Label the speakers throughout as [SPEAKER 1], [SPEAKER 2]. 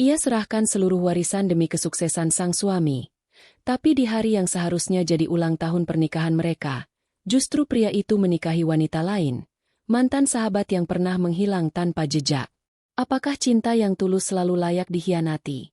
[SPEAKER 1] Ia serahkan seluruh warisan demi kesuksesan sang suami. Tapi di hari yang seharusnya jadi ulang tahun pernikahan mereka, justru pria itu menikahi wanita lain, mantan sahabat yang pernah menghilang tanpa jejak. Apakah cinta yang tulus selalu layak dikhianati?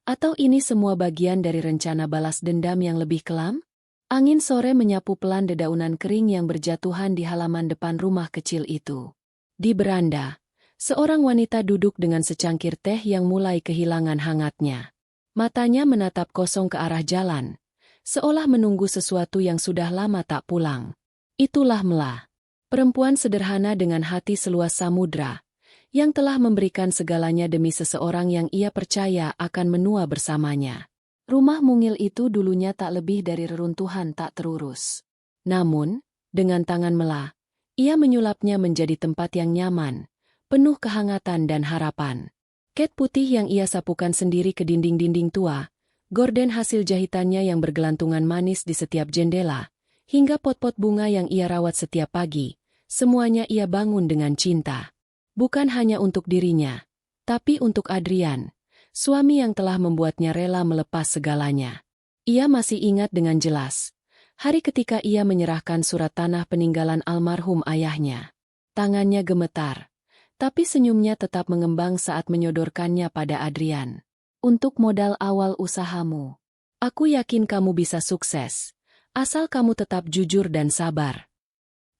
[SPEAKER 1] Atau ini semua bagian dari rencana balas dendam yang lebih kelam? Angin sore menyapu pelan dedaunan kering yang berjatuhan di halaman depan rumah kecil itu. Di beranda, seorang wanita duduk dengan secangkir teh yang mulai kehilangan hangatnya. Matanya menatap kosong ke arah jalan, seolah menunggu sesuatu yang sudah lama tak pulang. Itulah Mela, perempuan sederhana dengan hati seluas samudra, yang telah memberikan segalanya demi seseorang yang ia percaya akan menua bersamanya. Rumah mungil itu dulunya tak lebih dari reruntuhan tak terurus. Namun, dengan tangan Mela, ia menyulapnya menjadi tempat yang nyaman, penuh kehangatan dan harapan. Ket putih yang ia sapukan sendiri ke dinding-dinding tua, gorden hasil jahitannya yang bergelantungan manis di setiap jendela, hingga pot-pot bunga yang ia rawat setiap pagi, semuanya ia bangun dengan cinta. Bukan hanya untuk dirinya, tapi untuk Adrian, suami yang telah membuatnya rela melepas segalanya. Ia masih ingat dengan jelas, hari ketika ia menyerahkan surat tanah peninggalan almarhum ayahnya. Tangannya gemetar, tapi senyumnya tetap mengembang saat menyodorkannya pada Adrian. Untuk modal awal usahamu. Aku yakin kamu bisa sukses, asal kamu tetap jujur dan sabar.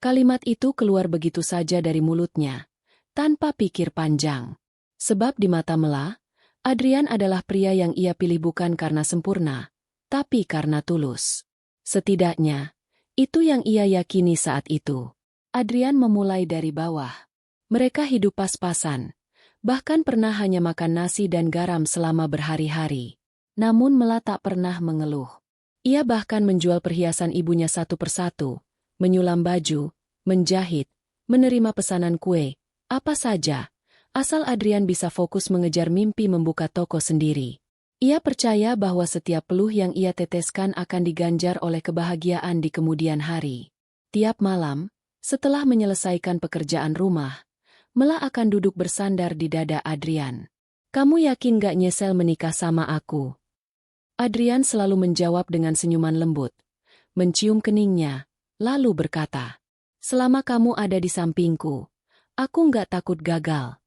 [SPEAKER 1] Kalimat itu keluar begitu saja dari mulutnya, tanpa pikir panjang. Sebab di mata Mela, Adrian adalah pria yang ia pilih bukan karena sempurna, tapi karena tulus. Setidaknya, itu yang ia yakini saat itu. Adrian memulai dari bawah. Mereka hidup pas-pasan, bahkan pernah hanya makan nasi dan garam selama berhari-hari. Namun Mela tak pernah mengeluh. Ia bahkan menjual perhiasan ibunya satu persatu, menyulam baju, menjahit, menerima pesanan kue, apa saja. Asal Adrian bisa fokus mengejar mimpi membuka toko sendiri. Ia percaya bahwa setiap peluh yang ia teteskan akan diganjar oleh kebahagiaan di kemudian hari. Tiap malam, setelah menyelesaikan pekerjaan rumah, Mela akan duduk bersandar di dada Adrian. Kamu yakin gak nyesel menikah sama aku? Adrian selalu menjawab dengan senyuman lembut, mencium keningnya, lalu berkata, selama kamu ada di sampingku, aku gak takut gagal.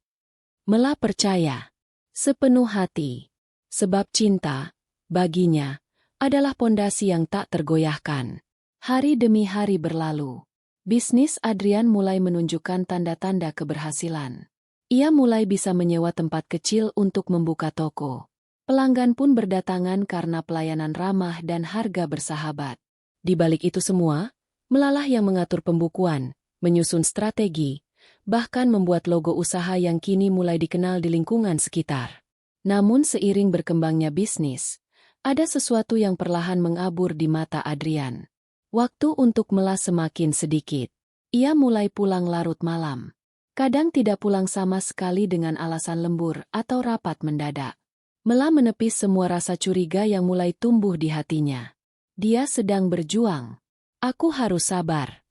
[SPEAKER 1] Mela percaya sepenuh hati, sebab cinta, baginya, adalah pondasi yang tak tergoyahkan. Hari demi hari berlalu. Bisnis Adrian mulai menunjukkan tanda-tanda keberhasilan. Ia mulai bisa menyewa tempat kecil untuk membuka toko. Pelanggan pun berdatangan karena pelayanan ramah dan harga bersahabat. Di balik itu semua, Melalah yang mengatur pembukuan, menyusun strategi, bahkan membuat logo usaha yang kini mulai dikenal di lingkungan sekitar. Namun seiring berkembangnya bisnis, ada sesuatu yang perlahan mengabur di mata Adrian. Waktu untuk Mela semakin sedikit. Ia mulai pulang larut malam. Kadang tidak pulang sama sekali dengan alasan lembur atau rapat mendadak. Mela menepis semua rasa curiga yang mulai tumbuh di hatinya. Dia sedang berjuang. Aku harus sabar.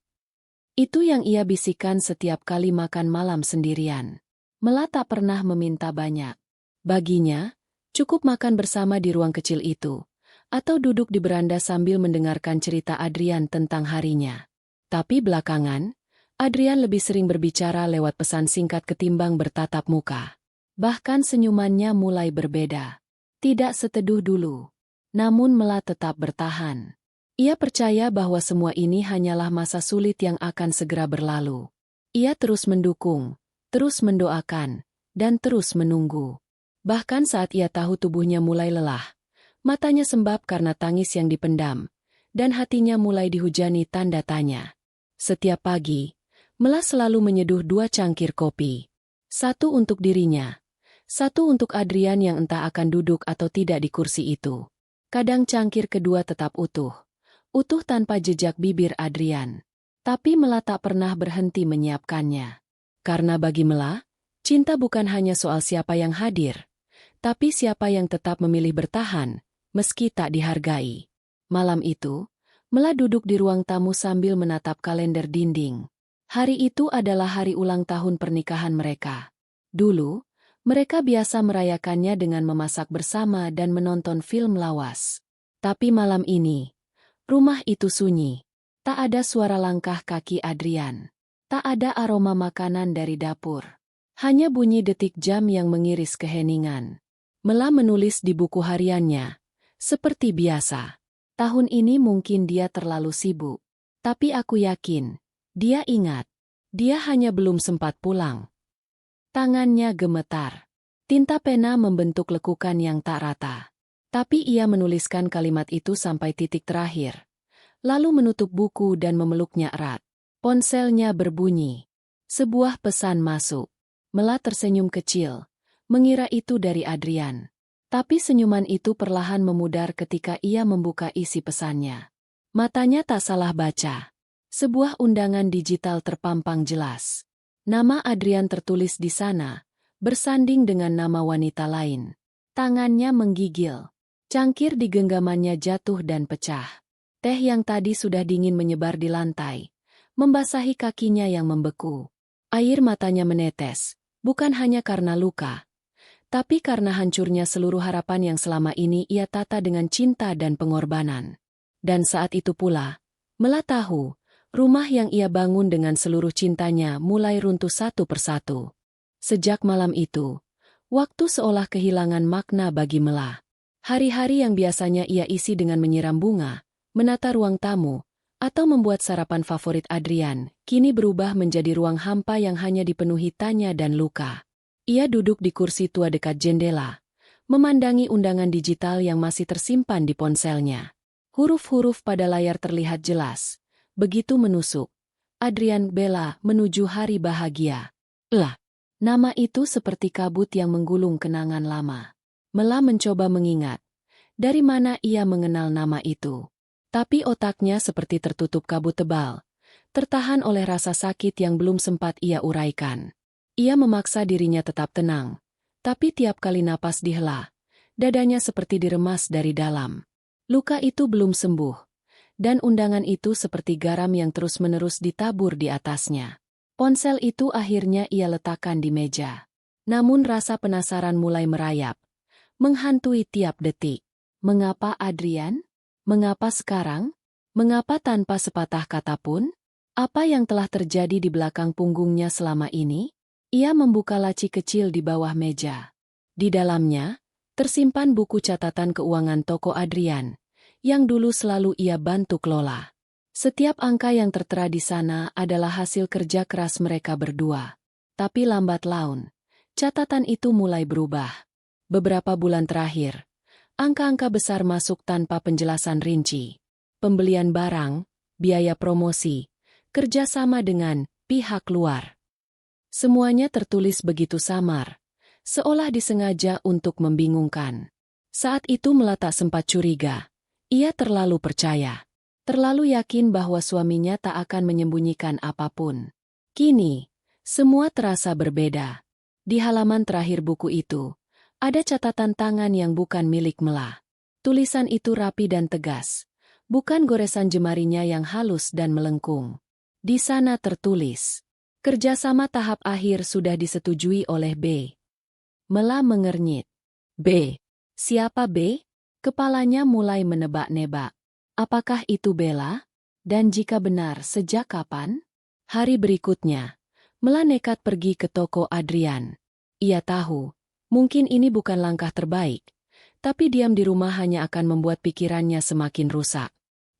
[SPEAKER 1] Itu yang ia bisikan setiap kali makan malam sendirian. Mela tak pernah meminta banyak. Baginya, cukup makan bersama di ruang kecil itu, atau duduk di beranda sambil mendengarkan cerita Adrian tentang harinya. Tapi belakangan, Adrian lebih sering berbicara lewat pesan singkat ketimbang bertatap muka. Bahkan senyumannya mulai berbeda. Tidak seteduh dulu. Namun Mela tetap bertahan. Ia percaya bahwa semua ini hanyalah masa sulit yang akan segera berlalu. Ia terus mendukung, terus mendoakan, dan terus menunggu. Bahkan saat ia tahu tubuhnya mulai lelah, matanya sembab karena tangis yang dipendam, dan hatinya mulai dihujani tanda tanya. Setiap pagi, Mela selalu menyeduh 2 cangkir kopi. Satu untuk dirinya, satu untuk Adrian yang entah akan duduk atau tidak di kursi itu. Kadang cangkir kedua tetap utuh tanpa jejak bibir Adrian. Tapi Mela tak pernah berhenti menyiapkannya. Karena bagi Mela, cinta bukan hanya soal siapa yang hadir, tapi siapa yang tetap memilih bertahan, meski tak dihargai. Malam itu, Mela duduk di ruang tamu sambil menatap kalender dinding. Hari itu adalah hari ulang tahun pernikahan mereka. Dulu, Mereka biasa merayakannya dengan memasak bersama dan menonton film lawas. Tapi malam ini, rumah itu sunyi. Tak ada suara langkah kaki Adrian. Tak ada aroma makanan dari dapur. Hanya bunyi detik jam yang mengiris keheningan. Mela menulis di buku hariannya. Seperti biasa. Tahun ini mungkin dia terlalu sibuk. Tapi aku yakin, dia ingat. Dia hanya belum sempat pulang. Tangannya gemetar. Tinta pena membentuk lekukan yang tak rata. Tapi ia menuliskan kalimat itu sampai titik terakhir. Lalu menutup buku dan memeluknya erat. Ponselnya berbunyi. Sebuah pesan masuk. Mela tersenyum kecil, mengira itu dari Adrian. Tapi senyuman itu perlahan memudar ketika ia membuka isi pesannya. Matanya tak salah baca. Sebuah undangan digital terpampang jelas. Nama Adrian tertulis di sana, bersanding dengan nama wanita lain. Tangannya menggigil. Cangkir di genggamannya jatuh dan pecah. Teh yang tadi sudah dingin menyebar di lantai, membasahi kakinya yang membeku. Air matanya menetes, bukan hanya karena luka, tapi karena hancurnya seluruh harapan yang selama ini ia tata dengan cinta dan pengorbanan. Dan saat itu pula, Mela tahu, rumah yang ia bangun dengan seluruh cintanya mulai runtuh satu persatu. Sejak malam itu, waktu seolah kehilangan makna bagi Mela. Hari-hari yang biasanya ia isi dengan menyiram bunga, menata ruang tamu, atau membuat sarapan favorit Adrian, kini berubah menjadi ruang hampa yang hanya dipenuhi tanya dan luka. Ia duduk di kursi tua dekat jendela, memandangi undangan digital yang masih tersimpan di ponselnya. Huruf-huruf pada layar terlihat jelas. Begitu menusuk. Adrian Bella menuju hari bahagia. Nama itu seperti kabut yang menggulung kenangan lama. Mela mencoba mengingat. Dari mana ia mengenal nama itu? Tapi otaknya seperti tertutup kabut tebal. Tertahan oleh rasa sakit yang belum sempat ia uraikan. Ia memaksa dirinya tetap tenang. Tapi tiap kali napas dihela, dadanya seperti diremas dari dalam. Luka itu belum sembuh. Dan undangan itu seperti garam yang terus-menerus ditabur di atasnya. Ponsel itu akhirnya ia letakkan di meja. Namun rasa penasaran mulai merayap, menghantui tiap detik. Mengapa Adrian? Mengapa sekarang? Mengapa tanpa sepatah kata pun? Apa yang telah terjadi di belakang punggungnya selama ini? Ia membuka laci kecil di bawah meja. Di dalamnya, tersimpan buku catatan keuangan toko Adrian, yang dulu selalu ia bantu kelola. Setiap angka yang tertera di sana adalah hasil kerja keras mereka berdua. Tapi lambat laun, catatan itu mulai berubah. Beberapa bulan terakhir, angka-angka besar masuk tanpa penjelasan rinci. Pembelian barang, biaya promosi, kerjasama dengan pihak luar. Semuanya tertulis begitu samar, seolah disengaja untuk membingungkan. Saat itu Mela tak sempat curiga. Ia terlalu percaya, terlalu yakin bahwa suaminya tak akan menyembunyikan apapun. Kini, semua terasa berbeda. Di halaman terakhir buku itu, ada catatan tangan yang bukan milik Mela. Tulisan itu rapi dan tegas, bukan goresan jemarinya yang halus dan melengkung. Di sana tertulis, kerjasama tahap akhir sudah disetujui oleh B. Mela mengernyit. B. Siapa B? Kepalanya mulai menebak-nebak. Apakah itu Bella? Dan jika benar, sejak kapan? Hari berikutnya, Mela nekat pergi ke toko Adrian. Ia tahu, mungkin ini bukan langkah terbaik, tapi diam di rumah hanya akan membuat pikirannya semakin rusak.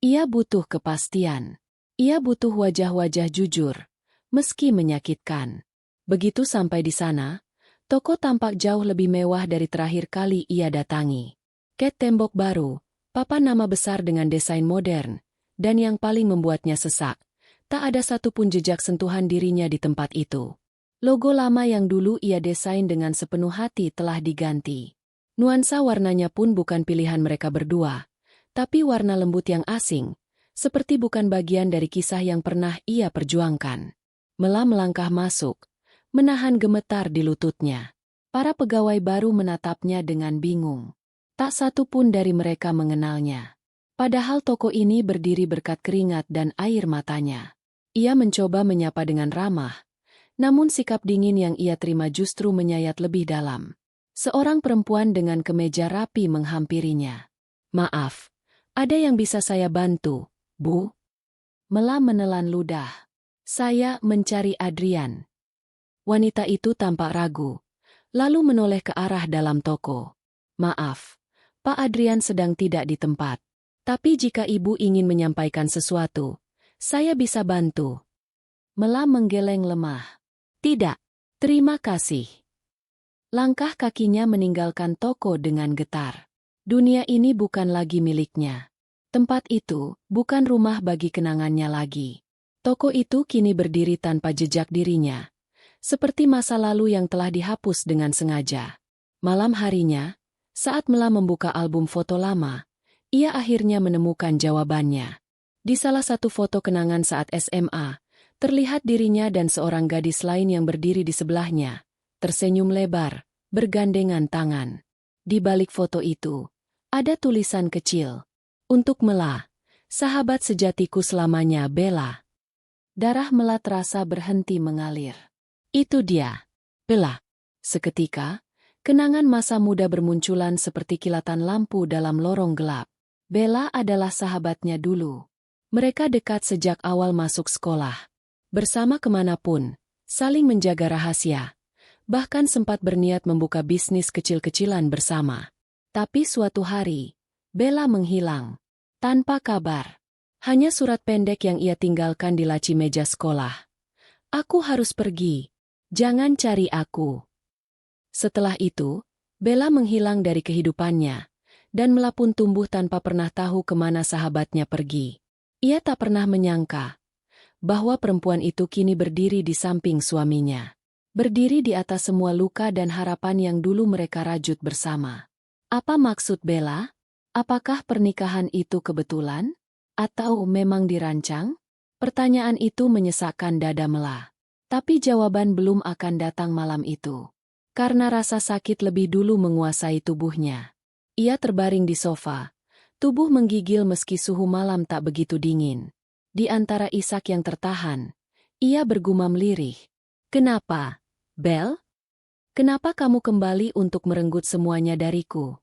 [SPEAKER 1] Ia butuh kepastian. Ia butuh wajah-wajah jujur, meski menyakitkan. Begitu sampai di sana, toko tampak jauh lebih mewah dari terakhir kali ia datangi. Cat tembok baru, papan nama besar dengan desain modern, dan yang paling membuatnya sesak, tak ada satupun jejak sentuhan dirinya di tempat itu. Logo lama yang dulu ia desain dengan sepenuh hati telah diganti. Nuansa warnanya pun bukan pilihan mereka berdua, tapi warna lembut yang asing, seperti bukan bagian dari kisah yang pernah ia perjuangkan. Mela melangkah masuk, menahan gemetar di lututnya. Para pegawai baru menatapnya dengan bingung. Tak satu pun dari mereka mengenalnya. Padahal toko ini berdiri berkat keringat dan air matanya. Ia mencoba menyapa dengan ramah, Namun sikap dingin yang ia terima justru menyayat lebih dalam. Seorang perempuan dengan kemeja rapi menghampirinya. "Maaf, ada yang bisa saya bantu, Bu?" Mela menelan ludah. "Saya mencari Adrian." Wanita itu tampak ragu, lalu menoleh ke arah dalam toko. "Maaf, Pak Adrian sedang tidak di tempat. Tapi jika Ibu ingin menyampaikan sesuatu, saya bisa bantu." Mela menggeleng lemah. "Tidak, terima kasih." Langkah kakinya meninggalkan toko dengan getar. Dunia ini bukan lagi miliknya. Tempat itu bukan rumah bagi kenangannya lagi. Toko itu kini berdiri tanpa jejak dirinya, seperti masa lalu yang telah dihapus dengan sengaja. Malam harinya, saat Mela membuka album foto lama, ia akhirnya menemukan jawabannya. Di salah satu foto kenangan saat SMA, terlihat dirinya dan seorang gadis lain yang berdiri di sebelahnya, tersenyum lebar, bergandengan tangan. Di balik foto itu, ada tulisan kecil. "Untuk Mela, sahabat sejatiku selamanya, Bella." Darah Mela terasa berhenti mengalir. Itu dia, Bella. Seketika, kenangan masa muda bermunculan seperti kilatan lampu dalam lorong gelap. Bella adalah sahabatnya dulu. Mereka dekat sejak awal masuk sekolah. Bersama kemanapun, saling menjaga rahasia, bahkan sempat berniat membuka bisnis kecil-kecilan bersama. Tapi suatu hari, Bella menghilang, tanpa kabar. Hanya surat pendek yang ia tinggalkan di laci meja sekolah. "Aku harus pergi, jangan cari aku." Setelah itu, Bella menghilang dari kehidupannya, dan Mela pun tumbuh tanpa pernah tahu kemana sahabatnya pergi. Ia tak pernah menyangka bahwa perempuan itu kini berdiri di samping suaminya. Berdiri di atas semua luka dan harapan yang dulu mereka rajut bersama. Apa maksud Bella? Apakah pernikahan itu kebetulan? Atau memang dirancang? Pertanyaan itu menyesakkan dada Mela. Tapi jawaban belum akan datang malam itu. Karena rasa sakit lebih dulu menguasai tubuhnya. Ia terbaring di sofa. Tubuh menggigil meski suhu malam tak begitu dingin. Di antara isak yang tertahan, ia bergumam lirih. "Kenapa, Bel? Kenapa kamu kembali untuk merenggut semuanya dariku?"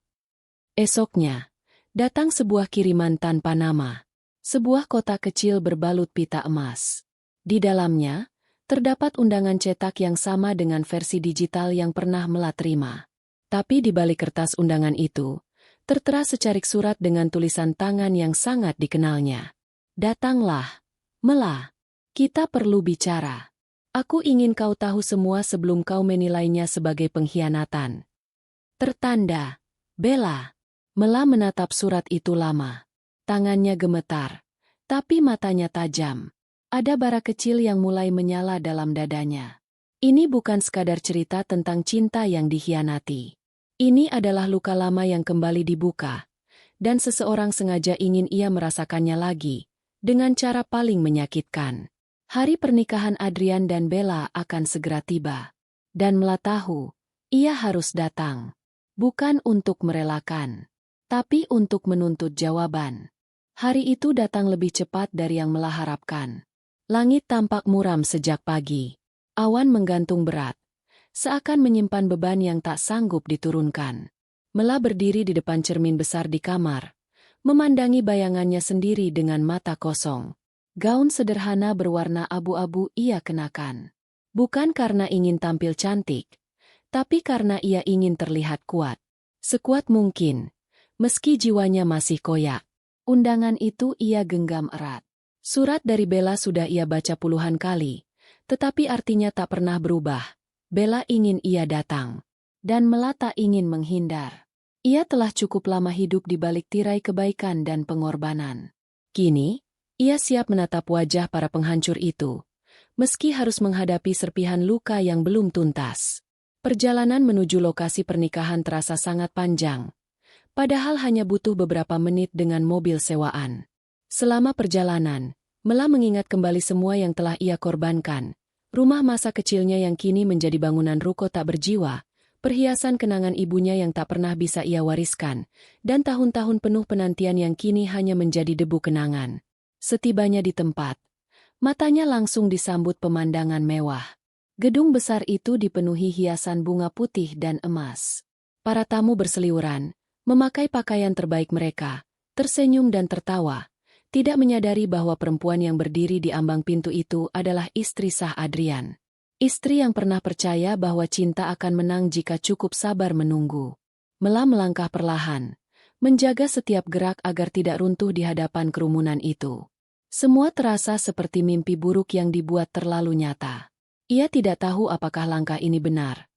[SPEAKER 1] Esoknya, datang sebuah kiriman tanpa nama. Sebuah kotak kecil berbalut pita emas. Di dalamnya, terdapat undangan cetak yang sama dengan versi digital yang pernah Mela terima. Tapi di balik kertas undangan itu, tertera secarik surat dengan tulisan tangan yang sangat dikenalnya. "Datanglah, Mela. Kita perlu bicara. Aku ingin kau tahu semua sebelum kau menilainya sebagai pengkhianatan. Tertanda, Bella." Mela menatap surat itu lama. Tangannya gemetar, tapi matanya tajam. Ada bara kecil yang mulai menyala dalam dadanya. Ini bukan sekadar cerita tentang cinta yang dikhianati. Ini adalah luka lama yang kembali dibuka, dan seseorang sengaja ingin ia merasakannya lagi, dengan cara paling menyakitkan. Hari pernikahan Adrian dan Bella akan segera tiba. Dan Mela tahu, ia harus datang. Bukan untuk merelakan, tapi untuk menuntut jawaban. Hari itu datang lebih cepat dari yang Mela harapkan. Langit tampak muram sejak pagi. Awan menggantung berat, seakan menyimpan beban yang tak sanggup diturunkan. Mela berdiri di depan cermin besar di kamar, memandangi bayangannya sendiri dengan mata kosong. Gaun sederhana berwarna abu-abu ia kenakan. Bukan karena ingin tampil cantik, tapi karena ia ingin terlihat kuat. Sekuat mungkin, meski jiwanya masih koyak. Undangan itu ia genggam erat. Surat dari Bella sudah ia baca puluhan kali, tetapi artinya tak pernah berubah. Bella ingin ia datang, dan Mela tak ingin menghindar. Ia telah cukup lama hidup di balik tirai kebaikan dan pengorbanan. Kini, ia siap menatap wajah para penghancur itu, meski harus menghadapi serpihan luka yang belum tuntas. Perjalanan menuju lokasi pernikahan terasa sangat panjang, padahal hanya butuh beberapa menit dengan mobil sewaan. Selama perjalanan, Mela mengingat kembali semua yang telah ia korbankan. Rumah masa kecilnya yang kini menjadi bangunan ruko tak berjiwa, perhiasan kenangan ibunya yang tak pernah bisa ia wariskan, dan tahun-tahun penuh penantian yang kini hanya menjadi debu kenangan. Setibanya di tempat, matanya langsung disambut pemandangan mewah. Gedung besar itu dipenuhi hiasan bunga putih dan emas. Para tamu berseliweran, memakai pakaian terbaik mereka, tersenyum dan tertawa, tidak menyadari bahwa perempuan yang berdiri di ambang pintu itu adalah istri sah Adrian. Istri yang pernah percaya bahwa cinta akan menang jika cukup sabar menunggu. Mela melangkah perlahan, menjaga setiap gerak agar tidak runtuh di hadapan kerumunan itu. Semua terasa seperti mimpi buruk yang dibuat terlalu nyata. Ia tidak tahu apakah langkah ini benar,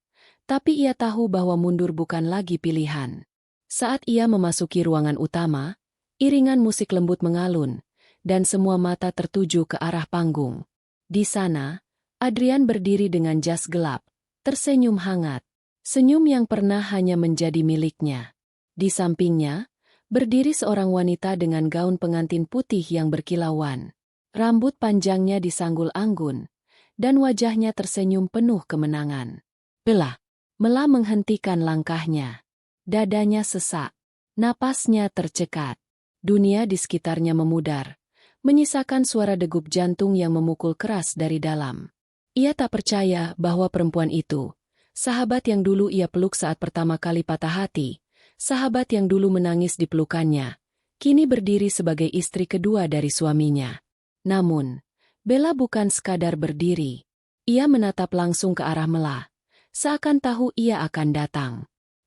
[SPEAKER 1] tapi ia tahu bahwa mundur bukan lagi pilihan. Saat ia memasuki ruangan utama, iringan musik lembut mengalun, dan semua mata tertuju ke arah panggung. Di sana, Adrian berdiri dengan jas gelap, tersenyum hangat, senyum yang pernah hanya menjadi miliknya. Di sampingnya, berdiri seorang wanita dengan gaun pengantin putih yang berkilauan. Rambut panjangnya disanggul anggun, dan wajahnya tersenyum penuh kemenangan. Bella. Mela menghentikan langkahnya. Dadanya sesak. Napasnya tercekat. Dunia di sekitarnya memudar, menyisakan suara degup jantung yang memukul keras dari dalam. Ia tak percaya bahwa perempuan itu, sahabat yang dulu ia peluk saat pertama kali patah hati, sahabat yang dulu menangis di pelukannya, kini berdiri sebagai istri kedua dari suaminya. Namun, Bella bukan sekadar berdiri. Ia menatap langsung ke arah Mela, seakan tahu ia akan datang.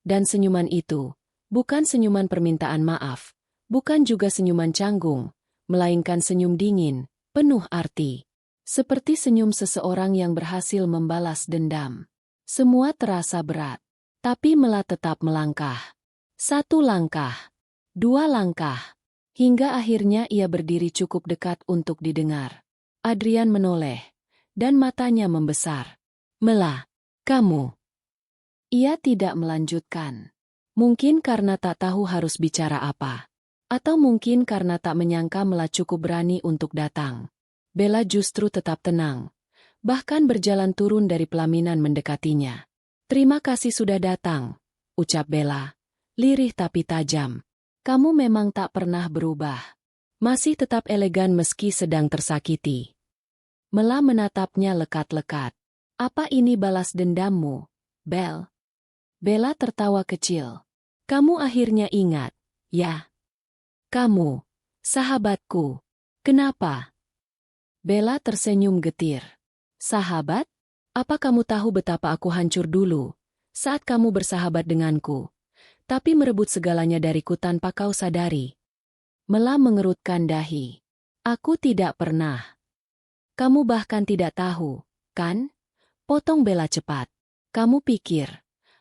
[SPEAKER 1] Dan senyuman itu, bukan senyuman permintaan maaf, bukan juga senyuman canggung, melainkan senyum dingin, penuh arti. Seperti senyum seseorang yang berhasil membalas dendam. Semua terasa berat, tapi Mela tetap melangkah. 1 langkah, 2 langkah, hingga akhirnya ia berdiri cukup dekat untuk didengar. Adrian menoleh, dan matanya membesar. Mela, kamu. Ia tidak melanjutkan. Mungkin karena tak tahu harus bicara apa. Atau mungkin karena tak menyangka Mela cukup berani untuk datang. Bella justru tetap tenang. Bahkan berjalan turun dari pelaminan mendekatinya. Terima kasih sudah datang, ucap Bella. Lirih tapi tajam. Kamu memang tak pernah berubah. Masih tetap elegan meski sedang tersakiti. Mela menatapnya lekat-lekat. Apa ini balas dendammu, Bel? Bella tertawa kecil. Kamu akhirnya ingat, ya? Kamu, sahabatku. Kenapa? Bella tersenyum getir. Sahabat? Apa kamu tahu betapa aku hancur dulu, saat kamu bersahabat denganku, tapi merebut segalanya dariku tanpa kau sadari? Mela mengerutkan dahi. Aku tidak pernah. Kamu bahkan tidak tahu, kan? Potong Bella cepat. Kamu pikir,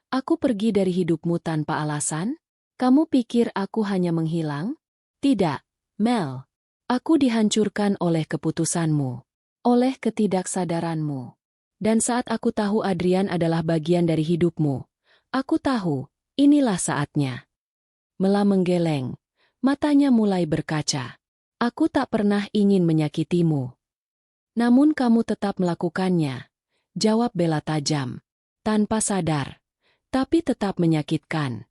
[SPEAKER 1] aku pergi dari hidupmu tanpa alasan? Kamu pikir aku hanya menghilang? Tidak, Mel. Aku dihancurkan oleh keputusanmu, oleh ketidaksadaranmu. Dan saat aku tahu Adrian adalah bagian dari hidupmu, aku tahu, inilah saatnya. Mela menggeleng, matanya mulai berkaca. Aku tak pernah ingin menyakitimu. Namun kamu tetap melakukannya, jawab Bella tajam. Tanpa sadar, tapi tetap menyakitkan.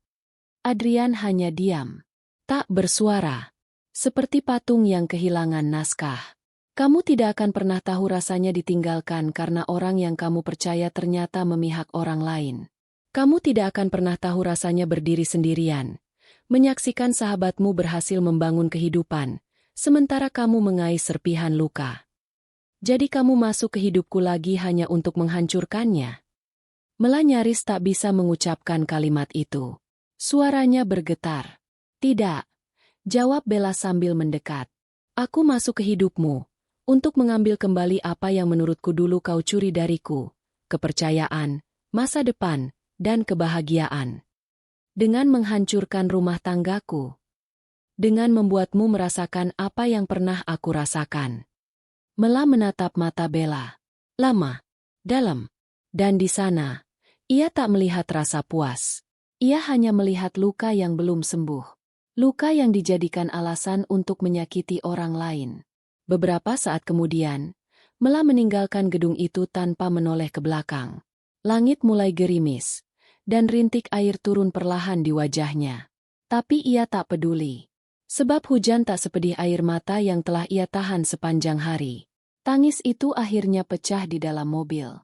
[SPEAKER 1] Adrian hanya diam, tak bersuara, seperti patung yang kehilangan naskah. Kamu tidak akan pernah tahu rasanya ditinggalkan karena orang yang kamu percaya ternyata memihak orang lain. Kamu tidak akan pernah tahu rasanya berdiri sendirian, menyaksikan sahabatmu berhasil membangun kehidupan, sementara kamu mengais serpihan luka. Jadi kamu masuk ke hidupku lagi hanya untuk menghancurkannya? Mela nyaris tak bisa mengucapkan kalimat itu. Suaranya bergetar. Tidak, jawab Bella sambil mendekat. Aku masuk ke hidupmu untuk mengambil kembali apa yang menurutku dulu kau curi dariku, kepercayaan, masa depan, dan kebahagiaan. Dengan menghancurkan rumah tanggaku. Dengan membuatmu merasakan apa yang pernah aku rasakan. Mela menatap mata Bella. Lama, dalam, dan di sana, ia tak melihat rasa puas. Ia hanya melihat luka yang belum sembuh. Luka yang dijadikan alasan untuk menyakiti orang lain. Beberapa saat kemudian, Mela meninggalkan gedung itu tanpa menoleh ke belakang. Langit mulai gerimis, dan rintik air turun perlahan di wajahnya. Tapi ia tak peduli. Sebab hujan tak sepedih air mata yang telah ia tahan sepanjang hari. Tangis itu akhirnya pecah di dalam mobil.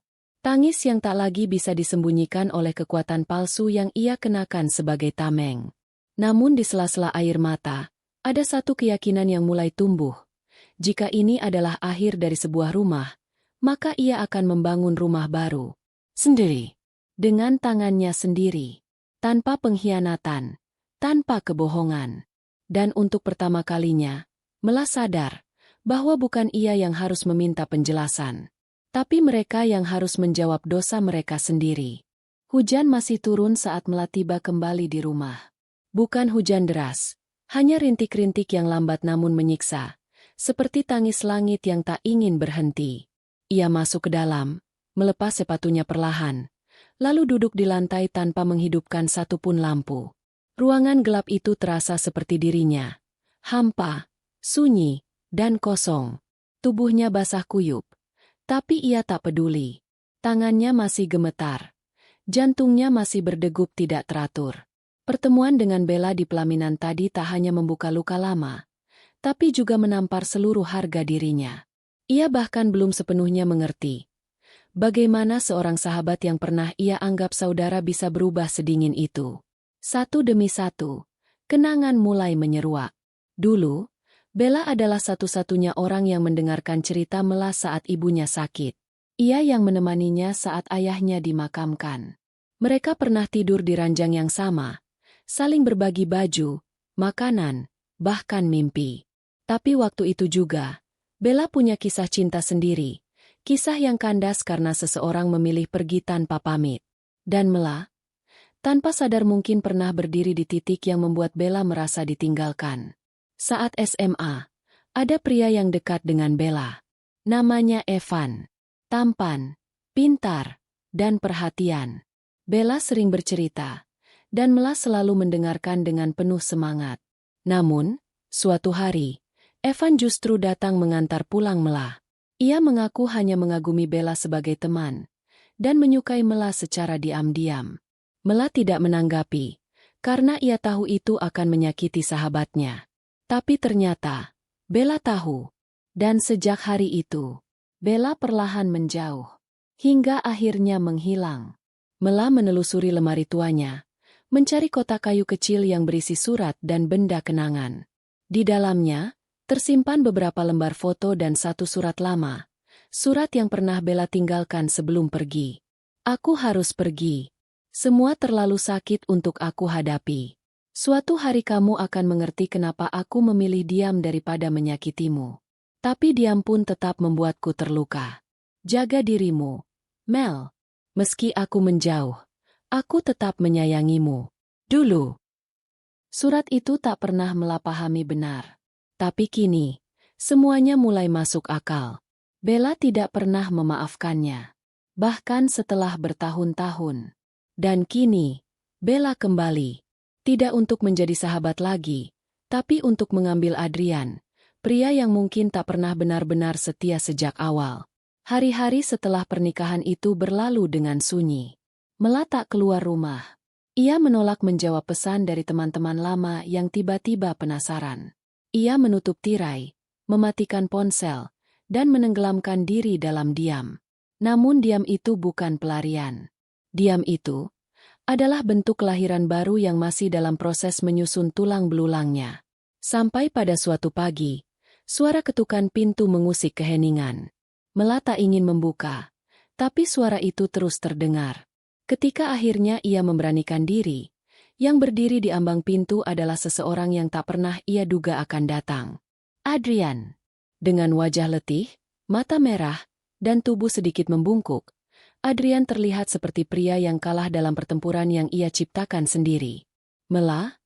[SPEAKER 1] Tangis yang tak lagi bisa disembunyikan oleh kekuatan palsu yang ia kenakan sebagai tameng. Namun di sela-sela air mata, ada satu keyakinan yang mulai tumbuh. Jika ini adalah akhir dari sebuah rumah, maka ia akan membangun rumah baru. Sendiri. Dengan tangannya sendiri. Tanpa pengkhianatan. Tanpa kebohongan. Dan untuk pertama kalinya, Mela sadar bahwa bukan ia yang harus meminta penjelasan. Tapi mereka yang harus menjawab dosa mereka sendiri. Hujan masih turun saat Mela tiba kembali di rumah. Bukan hujan deras, hanya rintik-rintik yang lambat namun menyiksa, seperti tangis langit yang tak ingin berhenti. Ia masuk ke dalam, melepas sepatunya perlahan, lalu duduk di lantai tanpa menghidupkan satupun lampu. Ruangan gelap itu terasa seperti dirinya. Hampa, sunyi, dan kosong. Tubuhnya basah kuyup. Tapi ia tak peduli. Tangannya masih gemetar. Jantungnya masih berdegup tidak teratur. Pertemuan dengan Bella di pelaminan tadi tak hanya membuka luka lama, tapi juga menampar seluruh harga dirinya. Ia bahkan belum sepenuhnya mengerti bagaimana seorang sahabat yang pernah ia anggap saudara bisa berubah sedingin itu. Satu demi satu, kenangan mulai menyeruak. Dulu, Bella adalah satu-satunya orang yang mendengarkan cerita Mela saat ibunya sakit. Ia yang menemaninya saat ayahnya dimakamkan. Mereka pernah tidur di ranjang yang sama, saling berbagi baju, makanan, bahkan mimpi. Tapi waktu itu juga, Bella punya kisah cinta sendiri, kisah yang kandas karena seseorang memilih pergi tanpa pamit. Dan Mela, tanpa sadar mungkin pernah berdiri di titik yang membuat Bella merasa ditinggalkan. Saat SMA, ada pria yang dekat dengan Bella. Namanya Evan. Tampan, pintar, dan perhatian. Bella sering bercerita, dan Mela selalu mendengarkan dengan penuh semangat. Namun, suatu hari, Evan justru datang mengantar pulang Mela. Ia mengaku hanya mengagumi Bella sebagai teman, dan menyukai Mela secara diam-diam. Mela tidak menanggapi, karena ia tahu itu akan menyakiti sahabatnya. Tapi ternyata, Bella tahu. Dan sejak hari itu, Bella perlahan menjauh. Hingga akhirnya menghilang. Mela menelusuri lemari tuanya, mencari kotak kayu kecil yang berisi surat dan benda kenangan. Di dalamnya, tersimpan beberapa lembar foto dan satu surat lama. Surat yang pernah Bella tinggalkan sebelum pergi. Aku harus pergi. Semua terlalu sakit untuk aku hadapi. Suatu hari kamu akan mengerti kenapa aku memilih diam daripada menyakitimu. Tapi diam pun tetap membuatku terluka. Jaga dirimu, Mel. Meski aku menjauh, aku tetap menyayangimu. Dulu. Surat itu tak pernah Mela pahami benar. Tapi kini, semuanya mulai masuk akal. Bella tidak pernah memaafkannya. Bahkan setelah bertahun-tahun. Dan kini, Bella kembali. Tidak untuk menjadi sahabat lagi, tapi untuk mengambil Adrian, pria yang mungkin tak pernah benar-benar setia sejak awal. Hari-hari setelah pernikahan itu berlalu dengan sunyi. Mela tak keluar rumah. Ia menolak menjawab pesan dari teman-teman lama yang tiba-tiba penasaran. Ia menutup tirai, mematikan ponsel, dan menenggelamkan diri dalam diam. Namun diam itu bukan pelarian. Diam itu adalah bentuk kelahiran baru yang masih dalam proses menyusun tulang belulangnya. Sampai pada suatu pagi, suara ketukan pintu mengusik keheningan. Mela tak ingin membuka, tapi suara itu terus terdengar. Ketika akhirnya ia memberanikan diri, yang berdiri di ambang pintu adalah seseorang yang tak pernah ia duga akan datang. Adrian. Dengan wajah letih, mata merah, dan tubuh sedikit membungkuk, Adrian terlihat seperti pria yang kalah dalam pertempuran yang ia ciptakan sendiri. Mela?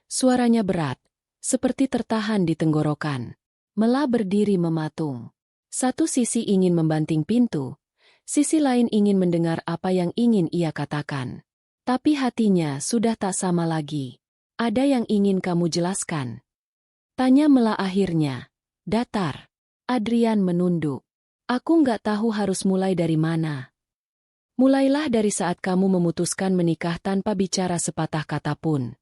[SPEAKER 1] Suaranya berat, seperti tertahan di tenggorokan. Mela berdiri mematung. Satu sisi ingin membanting pintu, sisi lain ingin mendengar apa yang ingin ia katakan. Tapi hatinya sudah tak sama lagi. Ada yang ingin kamu jelaskan? Tanya Mela akhirnya. Datar. Adrian menunduk. Aku nggak tahu harus mulai dari mana. Mulailah dari saat kamu memutuskan menikah tanpa bicara sepatah kata pun.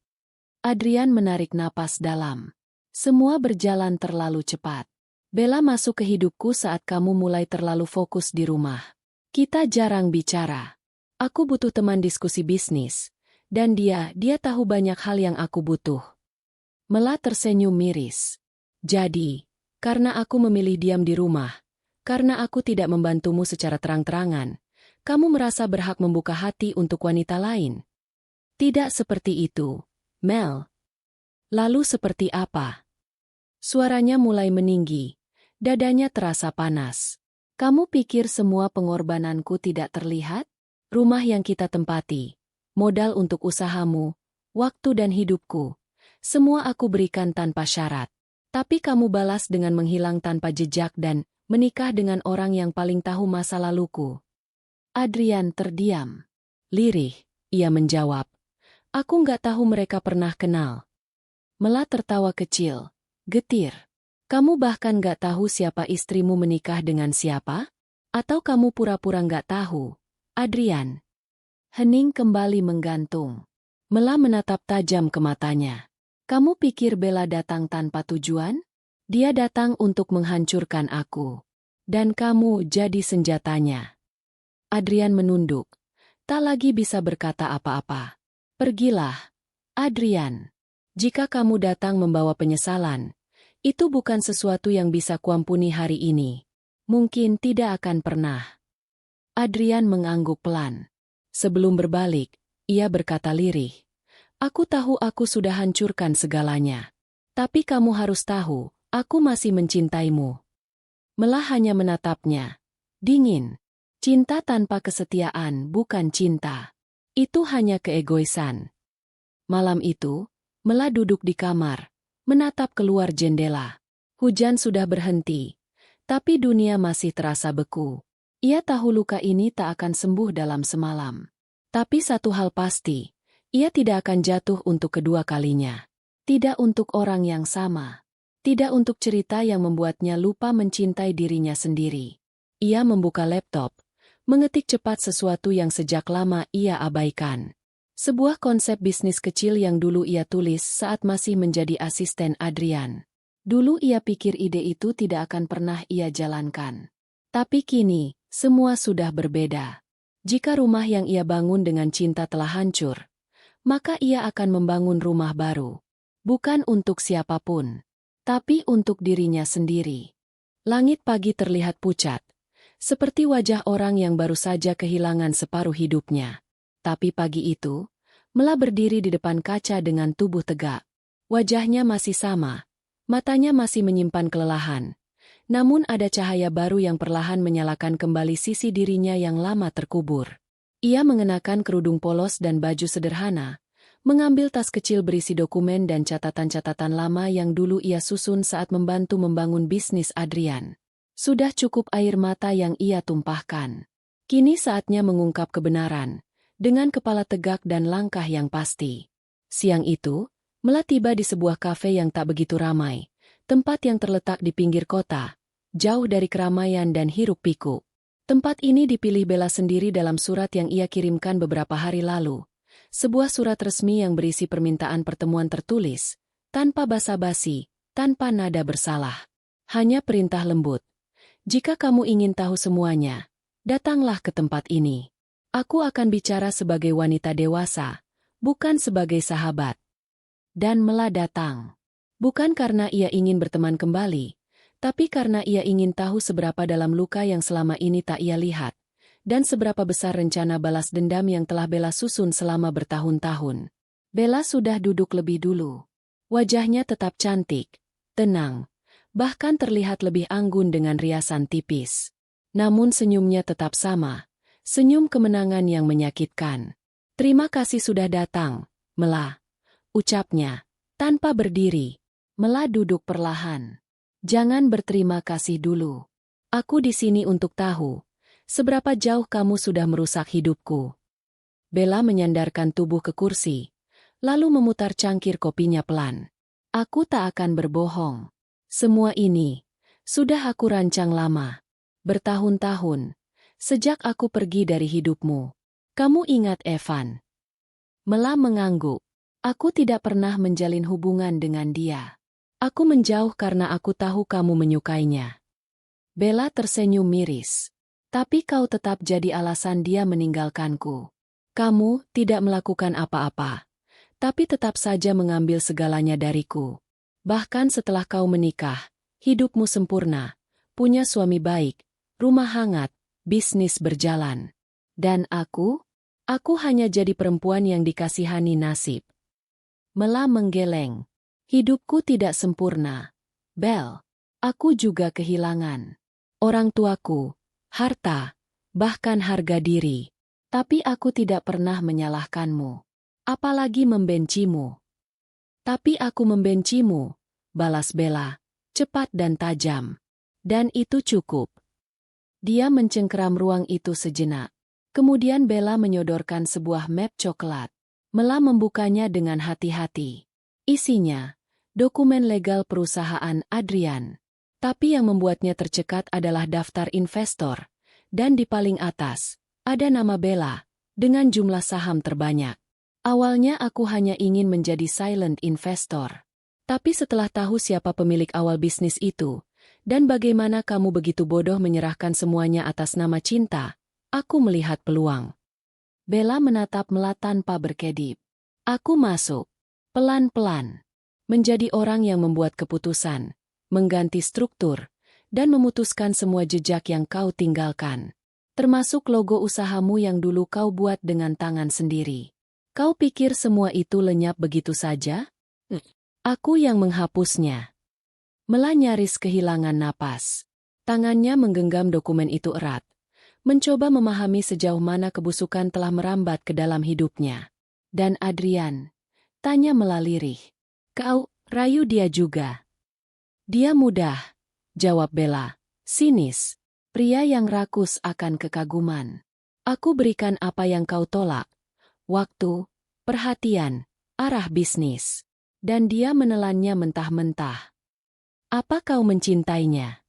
[SPEAKER 1] Adrian menarik napas dalam. Semua berjalan terlalu cepat. Bella masuk ke hidupku saat kamu mulai terlalu fokus di rumah. Kita jarang bicara. Aku butuh teman diskusi bisnis. Dan dia tahu banyak hal yang aku butuh. Mela tersenyum miris. Jadi, karena aku memilih diam di rumah, karena aku tidak membantumu secara terang-terangan, kamu merasa berhak membuka hati untuk wanita lain? Tidak seperti itu, Mel. Lalu seperti apa? Suaranya mulai meninggi. Dadanya terasa panas. Kamu pikir semua pengorbananku tidak terlihat? Rumah yang kita tempati, modal untuk usahamu, waktu dan hidupku, semua aku berikan tanpa syarat. Tapi kamu balas dengan menghilang tanpa jejak dan menikah dengan orang yang paling tahu masa laluku. Adrian terdiam. Lirih, ia menjawab. Aku nggak tahu mereka pernah kenal. Mela tertawa kecil. Getir. Kamu bahkan nggak tahu siapa istrimu menikah dengan siapa? Atau kamu pura-pura nggak tahu? Adrian. Hening kembali menggantung. Mela menatap tajam ke matanya. Kamu pikir Bella datang tanpa tujuan? Dia datang untuk menghancurkan aku. Dan kamu jadi senjatanya. Adrian menunduk. Tak lagi bisa berkata apa-apa. Pergilah, Adrian. Jika kamu datang membawa penyesalan, itu bukan sesuatu yang bisa kuampuni hari ini. Mungkin tidak akan pernah. Adrian mengangguk pelan. Sebelum berbalik, ia berkata lirih. Aku tahu aku sudah hancurkan segalanya. Tapi kamu harus tahu, aku masih mencintaimu. Mela hanya menatapnya. Dingin. Cinta tanpa kesetiaan bukan cinta. Itu hanya keegoisan. Malam itu, Mela duduk di kamar, menatap keluar jendela. Hujan sudah berhenti, tapi dunia masih terasa beku. Ia tahu luka ini tak akan sembuh dalam semalam. Tapi satu hal pasti, ia tidak akan jatuh untuk kedua kalinya. Tidak untuk orang yang sama. Tidak untuk cerita yang membuatnya lupa mencintai dirinya sendiri. Ia membuka laptop, mengetik cepat sesuatu yang sejak lama ia abaikan. Sebuah konsep bisnis kecil yang dulu ia tulis saat masih menjadi asisten Adrian. Dulu ia pikir ide itu tidak akan pernah ia jalankan. Tapi kini, semua sudah berbeda. Jika rumah yang ia bangun dengan cinta telah hancur, maka ia akan membangun rumah baru. Bukan untuk siapapun, tapi untuk dirinya sendiri. Langit pagi terlihat pucat, seperti wajah orang yang baru saja kehilangan separuh hidupnya. Tapi pagi itu, Mela berdiri di depan kaca dengan tubuh tegak. Wajahnya masih sama, matanya masih menyimpan kelelahan. Namun ada cahaya baru yang perlahan menyalakan kembali sisi dirinya yang lama terkubur. Ia mengenakan kerudung polos dan baju sederhana, mengambil tas kecil berisi dokumen dan catatan-catatan lama yang dulu ia susun saat membantu membangun bisnis Adrian. Sudah cukup air mata yang ia tumpahkan. Kini saatnya mengungkap kebenaran, dengan kepala tegak dan langkah yang pasti. Siang itu, Mela tiba di sebuah kafe yang tak begitu ramai, tempat yang terletak di pinggir kota, jauh dari keramaian dan hiruk-pikuk. Tempat ini dipilih Bella sendiri dalam surat yang ia kirimkan beberapa hari lalu. Sebuah surat resmi yang berisi permintaan pertemuan tertulis, tanpa basa-basi, tanpa nada bersalah. Hanya perintah lembut. Jika kamu ingin tahu semuanya, datanglah ke tempat ini. Aku akan bicara sebagai wanita dewasa, bukan sebagai sahabat. Dan Mela datang. Bukan karena ia ingin berteman kembali, tapi karena ia ingin tahu seberapa dalam luka yang selama ini tak ia lihat, dan seberapa besar rencana balas dendam yang telah Bella susun selama bertahun-tahun. Bella sudah duduk lebih dulu. Wajahnya tetap cantik, tenang, bahkan terlihat lebih anggun dengan riasan tipis. Namun senyumnya tetap sama, senyum kemenangan yang menyakitkan. Terima kasih sudah datang, Mela, ucapnya, tanpa berdiri. Mela duduk perlahan. Jangan berterima kasih dulu. Aku di sini untuk tahu, seberapa jauh kamu sudah merusak hidupku. Bella menyandarkan tubuh ke kursi, lalu memutar cangkir kopinya pelan. Aku tak akan berbohong. Semua ini sudah aku rancang lama. Bertahun-tahun, sejak aku pergi dari hidupmu. Kamu ingat Evan? Mela mengangguk. Aku tidak pernah menjalin hubungan dengan dia. Aku menjauh karena aku tahu kamu menyukainya. Bella tersenyum miris. Tapi kau tetap jadi alasan dia meninggalkanku. Kamu tidak melakukan apa-apa, tapi tetap saja mengambil segalanya dariku. Bahkan setelah kau menikah, hidupmu sempurna, punya suami baik, rumah hangat, bisnis berjalan. Dan aku hanya jadi perempuan yang dikasihani nasib. Mela menggeleng. Hidupku tidak sempurna. Bel, aku juga kehilangan orang tuaku, harta, bahkan harga diri. Tapi aku tidak pernah menyalahkanmu. Apalagi membencimu. Tapi aku membencimu, balas Bella, cepat dan tajam. Dan itu cukup. Dia mencengkeram ruang itu sejenak. Kemudian Bella menyodorkan sebuah map coklat. Mela membukanya dengan hati-hati. Isinya, dokumen legal perusahaan Adrian. Tapi yang membuatnya tercekat adalah daftar investor. Dan di paling atas, ada nama Bella, dengan jumlah saham terbanyak. Awalnya aku hanya ingin menjadi silent investor. Tapi setelah tahu siapa pemilik awal bisnis itu, dan bagaimana kamu begitu bodoh menyerahkan semuanya atas nama cinta, aku melihat peluang. Bella menatap Mela tanpa berkedip. Aku masuk, pelan-pelan, menjadi orang yang membuat keputusan, mengganti struktur, dan memutuskan semua jejak yang kau tinggalkan. Termasuk logo usahamu yang dulu kau buat dengan tangan sendiri. Kau pikir semua itu lenyap begitu saja? Aku yang menghapusnya. Mela nyaris kehilangan napas. Tangannya menggenggam dokumen itu erat. Mencoba memahami sejauh mana kebusukan telah merambat ke dalam hidupnya. Dan Adrian? Tanya Mela lirih. Kau rayu dia juga? Dia mudah, jawab Bella, sinis. Pria yang rakus akan kekaguman. Aku berikan apa yang kau tolak. Waktu, perhatian, arah bisnis. Dan dia menelannya mentah-mentah. Apa kau mencintainya?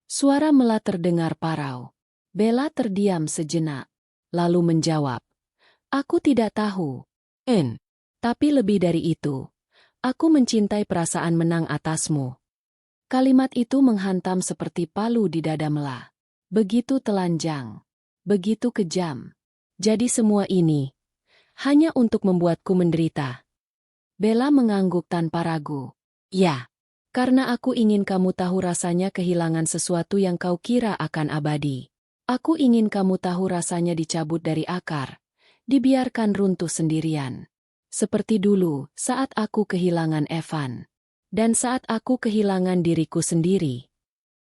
[SPEAKER 1] Suara Mela terdengar parau. Bella terdiam sejenak, lalu menjawab. Aku tidak tahu. Tapi lebih dari itu, aku mencintai perasaan menang atasmu. Kalimat itu menghantam seperti palu di dada Mela. Begitu telanjang, begitu kejam. Jadi semua ini, hanya untuk membuatku menderita. Bella mengangguk tanpa ragu. Ya, karena aku ingin kamu tahu rasanya kehilangan sesuatu yang kau kira akan abadi. Aku ingin kamu tahu rasanya dicabut dari akar, dibiarkan runtuh sendirian. Seperti dulu saat aku kehilangan Evan. Dan saat aku kehilangan diriku sendiri.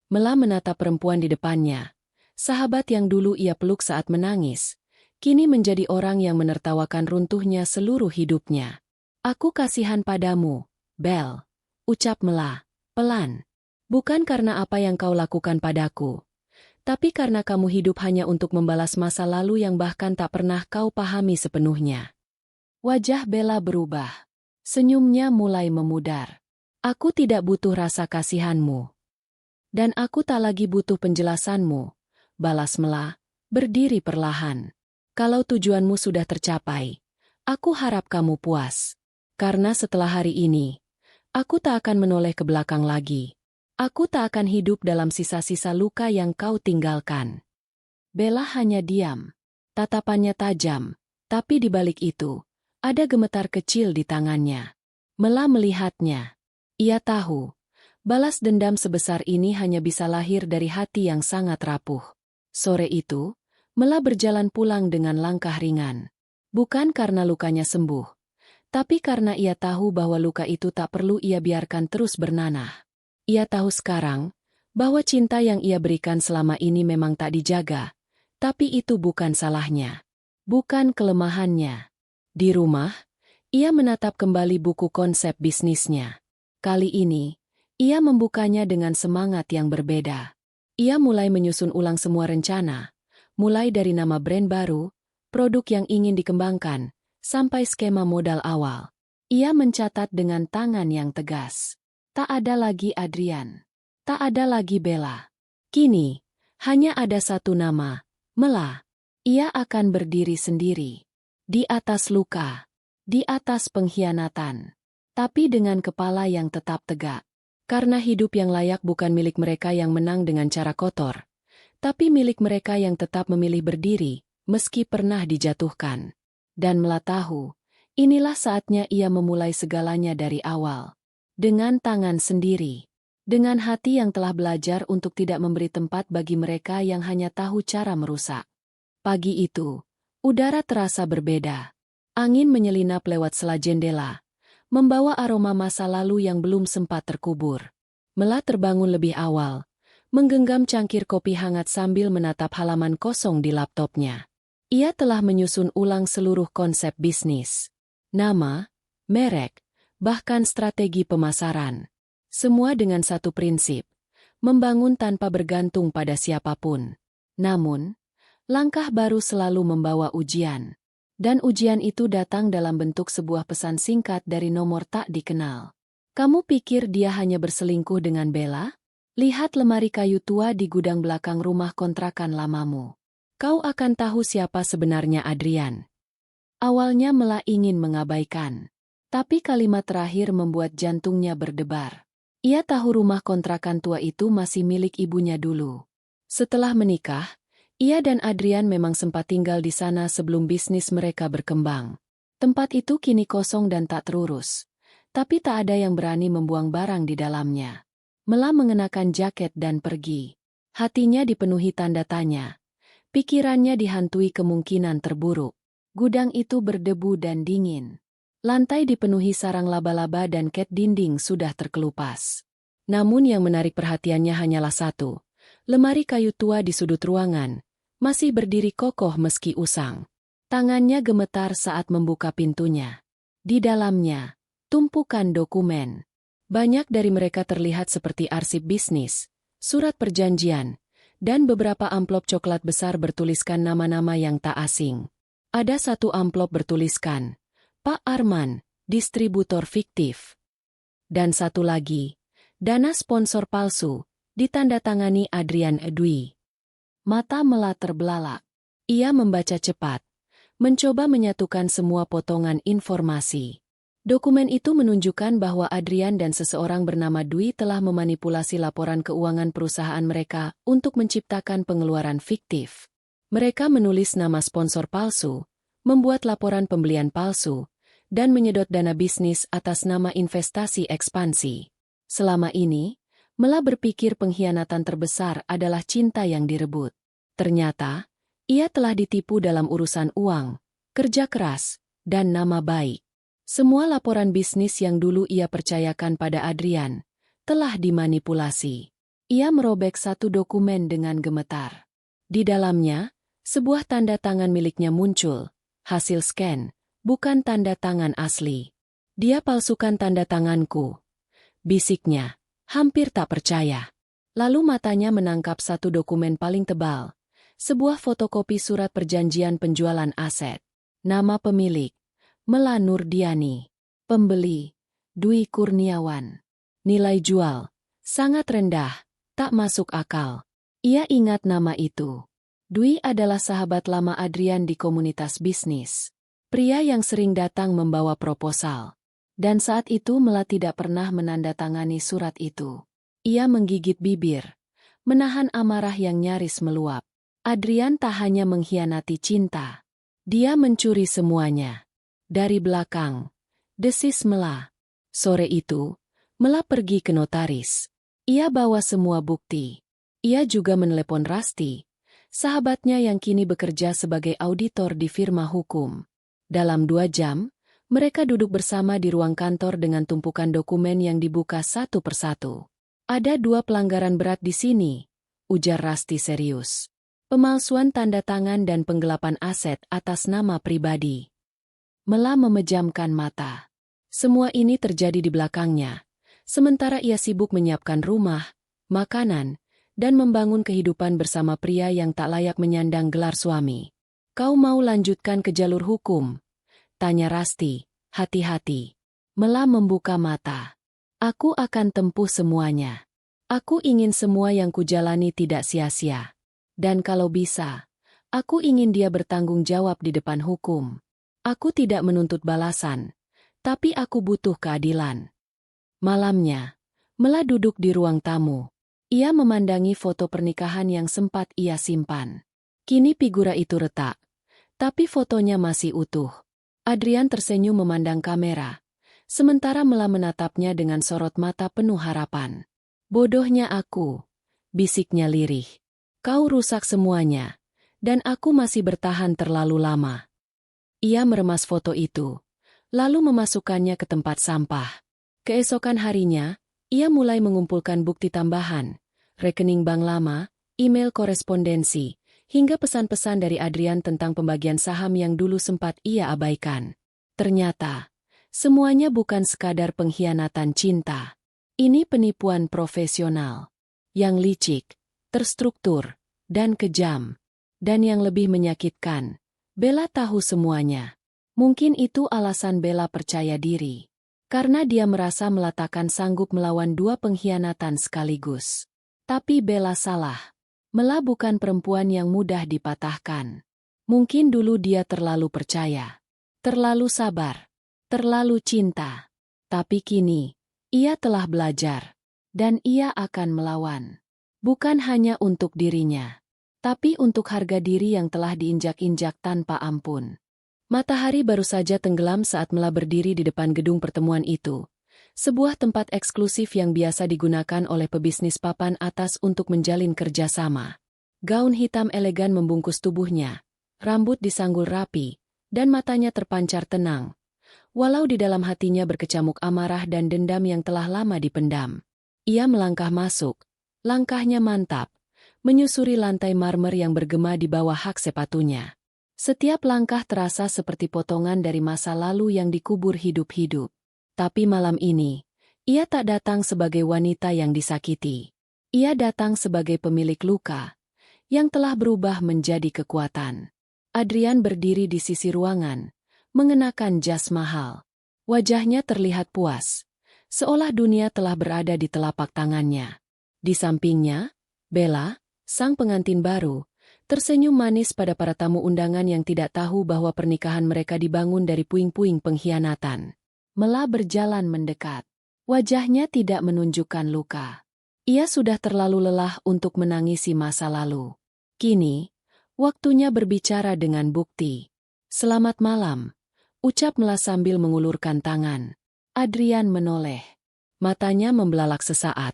[SPEAKER 1] Mela menatap perempuan di depannya. Sahabat yang dulu ia peluk saat menangis, kini menjadi orang yang menertawakan runtuhnya seluruh hidupnya. Aku kasihan padamu, Bel, ucap Mela, pelan. Bukan karena apa yang kau lakukan padaku. Tapi karena kamu hidup hanya untuk membalas masa lalu yang bahkan tak pernah kau pahami sepenuhnya. Wajah Bella berubah. Senyumnya mulai memudar. Aku tidak butuh rasa kasihanmu. Dan aku tak lagi butuh penjelasanmu, balas Mela, berdiri perlahan. Kalau tujuanmu sudah tercapai, aku harap kamu puas. Karena setelah hari ini, aku tak akan menoleh ke belakang lagi. Aku tak akan hidup dalam sisa-sisa luka yang kau tinggalkan. Bella hanya diam. Tatapannya tajam, tapi di balik itu, ada gemetar kecil di tangannya. Mela melihatnya. Ia tahu, balas dendam sebesar ini hanya bisa lahir dari hati yang sangat rapuh. Sore itu, Mela berjalan pulang dengan langkah ringan. Bukan karena lukanya sembuh, tapi karena ia tahu bahwa luka itu tak perlu ia biarkan terus bernanah. Ia tahu sekarang, bahwa cinta yang ia berikan selama ini memang tak dijaga, tapi itu bukan salahnya. Bukan kelemahannya. Di rumah, ia menatap kembali buku konsep bisnisnya. Kali ini, ia membukanya dengan semangat yang berbeda. Ia mulai menyusun ulang semua rencana, mulai dari nama brand baru, produk yang ingin dikembangkan, sampai skema modal awal. Ia mencatat dengan tangan yang tegas. Tak ada lagi Adrian. Tak ada lagi Bella. Kini, hanya ada satu nama, Mela. Ia akan berdiri sendiri. Di atas luka. Di atas pengkhianatan. Tapi dengan kepala yang tetap tegak. Karena hidup yang layak bukan milik mereka yang menang dengan cara kotor. Tapi milik mereka yang tetap memilih berdiri, meski pernah dijatuhkan. Dan Mela tahu, inilah saatnya ia memulai segalanya dari awal. Dengan tangan sendiri. Dengan hati yang telah belajar untuk tidak memberi tempat bagi mereka yang hanya tahu cara merusak. Pagi itu, udara terasa berbeda. Angin menyelinap lewat sela jendela, membawa aroma masa lalu yang belum sempat terkubur. Mela terbangun lebih awal, menggenggam cangkir kopi hangat sambil menatap halaman kosong di laptopnya. Ia telah menyusun ulang seluruh konsep bisnis. Nama, merek, bahkan strategi pemasaran. Semua dengan satu prinsip, membangun tanpa bergantung pada siapapun. Namun, langkah baru selalu membawa ujian. Dan ujian itu datang dalam bentuk sebuah pesan singkat dari nomor tak dikenal. Kamu pikir dia hanya berselingkuh dengan Bella? Lihat lemari kayu tua di gudang belakang rumah kontrakan lamamu. Kau akan tahu siapa sebenarnya Adrian. Awalnya Mela ingin mengabaikan. Tapi kalimat terakhir membuat jantungnya berdebar. Ia tahu rumah kontrakan tua itu masih milik ibunya dulu. Setelah menikah, ia dan Adrian memang sempat tinggal di sana sebelum bisnis mereka berkembang. Tempat itu kini kosong dan tak terurus. Tapi tak ada yang berani membuang barang di dalamnya. Mela mengenakan jaket dan pergi. Hatinya dipenuhi tanda tanya. Pikirannya dihantui kemungkinan terburuk. Gudang itu berdebu dan dingin. Lantai dipenuhi sarang laba-laba dan cat dinding sudah terkelupas. Namun yang menarik perhatiannya hanyalah satu. Lemari kayu tua di sudut ruangan. Masih berdiri kokoh meski usang. Tangannya gemetar saat membuka pintunya. Di dalamnya, tumpukan dokumen. Banyak dari mereka terlihat seperti arsip bisnis, surat perjanjian, dan beberapa amplop coklat besar bertuliskan nama-nama yang tak asing. Ada satu amplop bertuliskan, Pak Arman, distributor fiktif. Dan satu lagi, dana sponsor palsu, ditandatangani Adrian Dwi. Mata Mela terbelalak. Ia membaca cepat, mencoba menyatukan semua potongan informasi. Dokumen itu menunjukkan bahwa Adrian dan seseorang bernama Dwi telah memanipulasi laporan keuangan perusahaan mereka untuk menciptakan pengeluaran fiktif. Mereka menulis nama sponsor palsu, membuat laporan pembelian palsu, dan menyedot dana bisnis atas nama investasi ekspansi. Selama ini, Mela berpikir pengkhianatan terbesar adalah cinta yang direbut. Ternyata, ia telah ditipu dalam urusan uang, kerja keras, dan nama baik. Semua laporan bisnis yang dulu ia percayakan pada Adrian telah dimanipulasi. Ia merobek satu dokumen dengan gemetar. Di dalamnya, sebuah tanda tangan miliknya muncul, hasil scan, bukan tanda tangan asli. Dia palsukan tanda tanganku, bisiknya. Hampir tak percaya. Lalu matanya menangkap satu dokumen paling tebal. Sebuah fotokopi surat perjanjian penjualan aset. Nama pemilik, Mela Nurdiani. Pembeli, Dwi Kurniawan. Nilai jual, sangat rendah, tak masuk akal. Ia ingat nama itu. Dwi adalah sahabat lama Adrian di komunitas bisnis. Pria yang sering datang membawa proposal. Dan saat itu Mela tidak pernah menandatangani surat itu. Ia menggigit bibir, menahan amarah yang nyaris meluap. Adrian tak hanya mengkhianati cinta. Dia mencuri semuanya. Dari belakang, desis Mela. Sore itu, Mela pergi ke notaris. Ia bawa semua bukti. Ia juga menelepon Rasti, sahabatnya yang kini bekerja sebagai auditor di firma hukum. Dalam 2 jam, mereka duduk bersama di ruang kantor dengan tumpukan dokumen yang dibuka satu persatu. Ada 2 pelanggaran berat di sini, ujar Rasti serius. Pemalsuan tanda tangan dan penggelapan aset atas nama pribadi. Mela memejamkan mata. Semua ini terjadi di belakangnya, sementara ia sibuk menyiapkan rumah, makanan, dan membangun kehidupan bersama pria yang tak layak menyandang gelar suami. Kau mau lanjutkan ke jalur hukum? Tanya Rasti, hati-hati. Mela membuka mata. Aku akan tempuh semuanya. Aku ingin semua yang kujalani tidak sia-sia. Dan kalau bisa, aku ingin dia bertanggung jawab di depan hukum. Aku tidak menuntut balasan, tapi aku butuh keadilan. Malamnya, Mela duduk di ruang tamu. Ia memandangi foto pernikahan yang sempat ia simpan. Kini figura itu retak, tapi fotonya masih utuh. Adrian tersenyum memandang kamera, sementara Mela menatapnya dengan sorot mata penuh harapan. Bodohnya aku, bisiknya lirih. Kau rusak semuanya, dan aku masih bertahan terlalu lama. Ia meremas foto itu, lalu memasukkannya ke tempat sampah. Keesokan harinya, ia mulai mengumpulkan bukti tambahan, rekening bank lama, email korespondensi, hingga pesan-pesan dari Adrian tentang pembagian saham yang dulu sempat ia abaikan. Ternyata, semuanya bukan sekadar pengkhianatan cinta. Ini penipuan profesional, yang licik, terstruktur, dan kejam. Dan yang lebih menyakitkan, Bella tahu semuanya. Mungkin itu alasan Bella percaya diri. Karena dia merasa Mela takkan sanggup melawan dua pengkhianatan sekaligus. Tapi Bella salah. Mela bukan perempuan yang mudah dipatahkan. Mungkin dulu dia terlalu percaya, terlalu sabar, terlalu cinta. Tapi kini, ia telah belajar, dan ia akan melawan. Bukan hanya untuk dirinya, tapi untuk harga diri yang telah diinjak-injak tanpa ampun. Matahari baru saja tenggelam saat Mela berdiri di depan gedung pertemuan itu. Sebuah tempat eksklusif yang biasa digunakan oleh pebisnis papan atas untuk menjalin kerjasama. Gaun hitam elegan membungkus tubuhnya, rambut disanggul rapi, dan matanya terpancar tenang. Walau di dalam hatinya berkecamuk amarah dan dendam yang telah lama dipendam. Ia melangkah masuk, langkahnya mantap, menyusuri lantai marmer yang bergema di bawah hak sepatunya. Setiap langkah terasa seperti potongan dari masa lalu yang dikubur hidup-hidup. Tapi malam ini, ia tak datang sebagai wanita yang disakiti. Ia datang sebagai pemilik luka, yang telah berubah menjadi kekuatan. Adrian berdiri di sisi ruangan, mengenakan jas mahal. Wajahnya terlihat puas, seolah dunia telah berada di telapak tangannya. Di sampingnya, Bella, sang pengantin baru, tersenyum manis pada para tamu undangan yang tidak tahu bahwa pernikahan mereka dibangun dari puing-puing pengkhianatan. Mela berjalan mendekat. Wajahnya tidak menunjukkan luka. Ia sudah terlalu lelah untuk menangisi masa lalu. Kini, waktunya berbicara dengan bukti. Selamat malam, ucap Mela sambil mengulurkan tangan. Adrian menoleh. Matanya membelalak sesaat,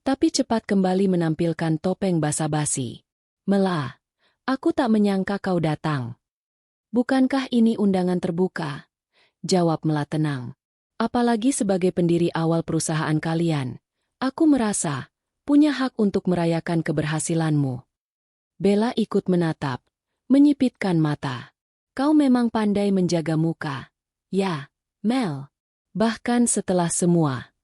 [SPEAKER 1] tapi cepat kembali menampilkan topeng basa-basi. Mela, aku tak menyangka kau datang. Bukankah ini undangan terbuka? Jawab Mela tenang. Apalagi sebagai pendiri awal perusahaan kalian, aku merasa punya hak untuk merayakan keberhasilanmu. Bella ikut menatap, menyipitkan mata. Kau memang pandai menjaga muka. Ya, Mel. Bahkan setelah semua.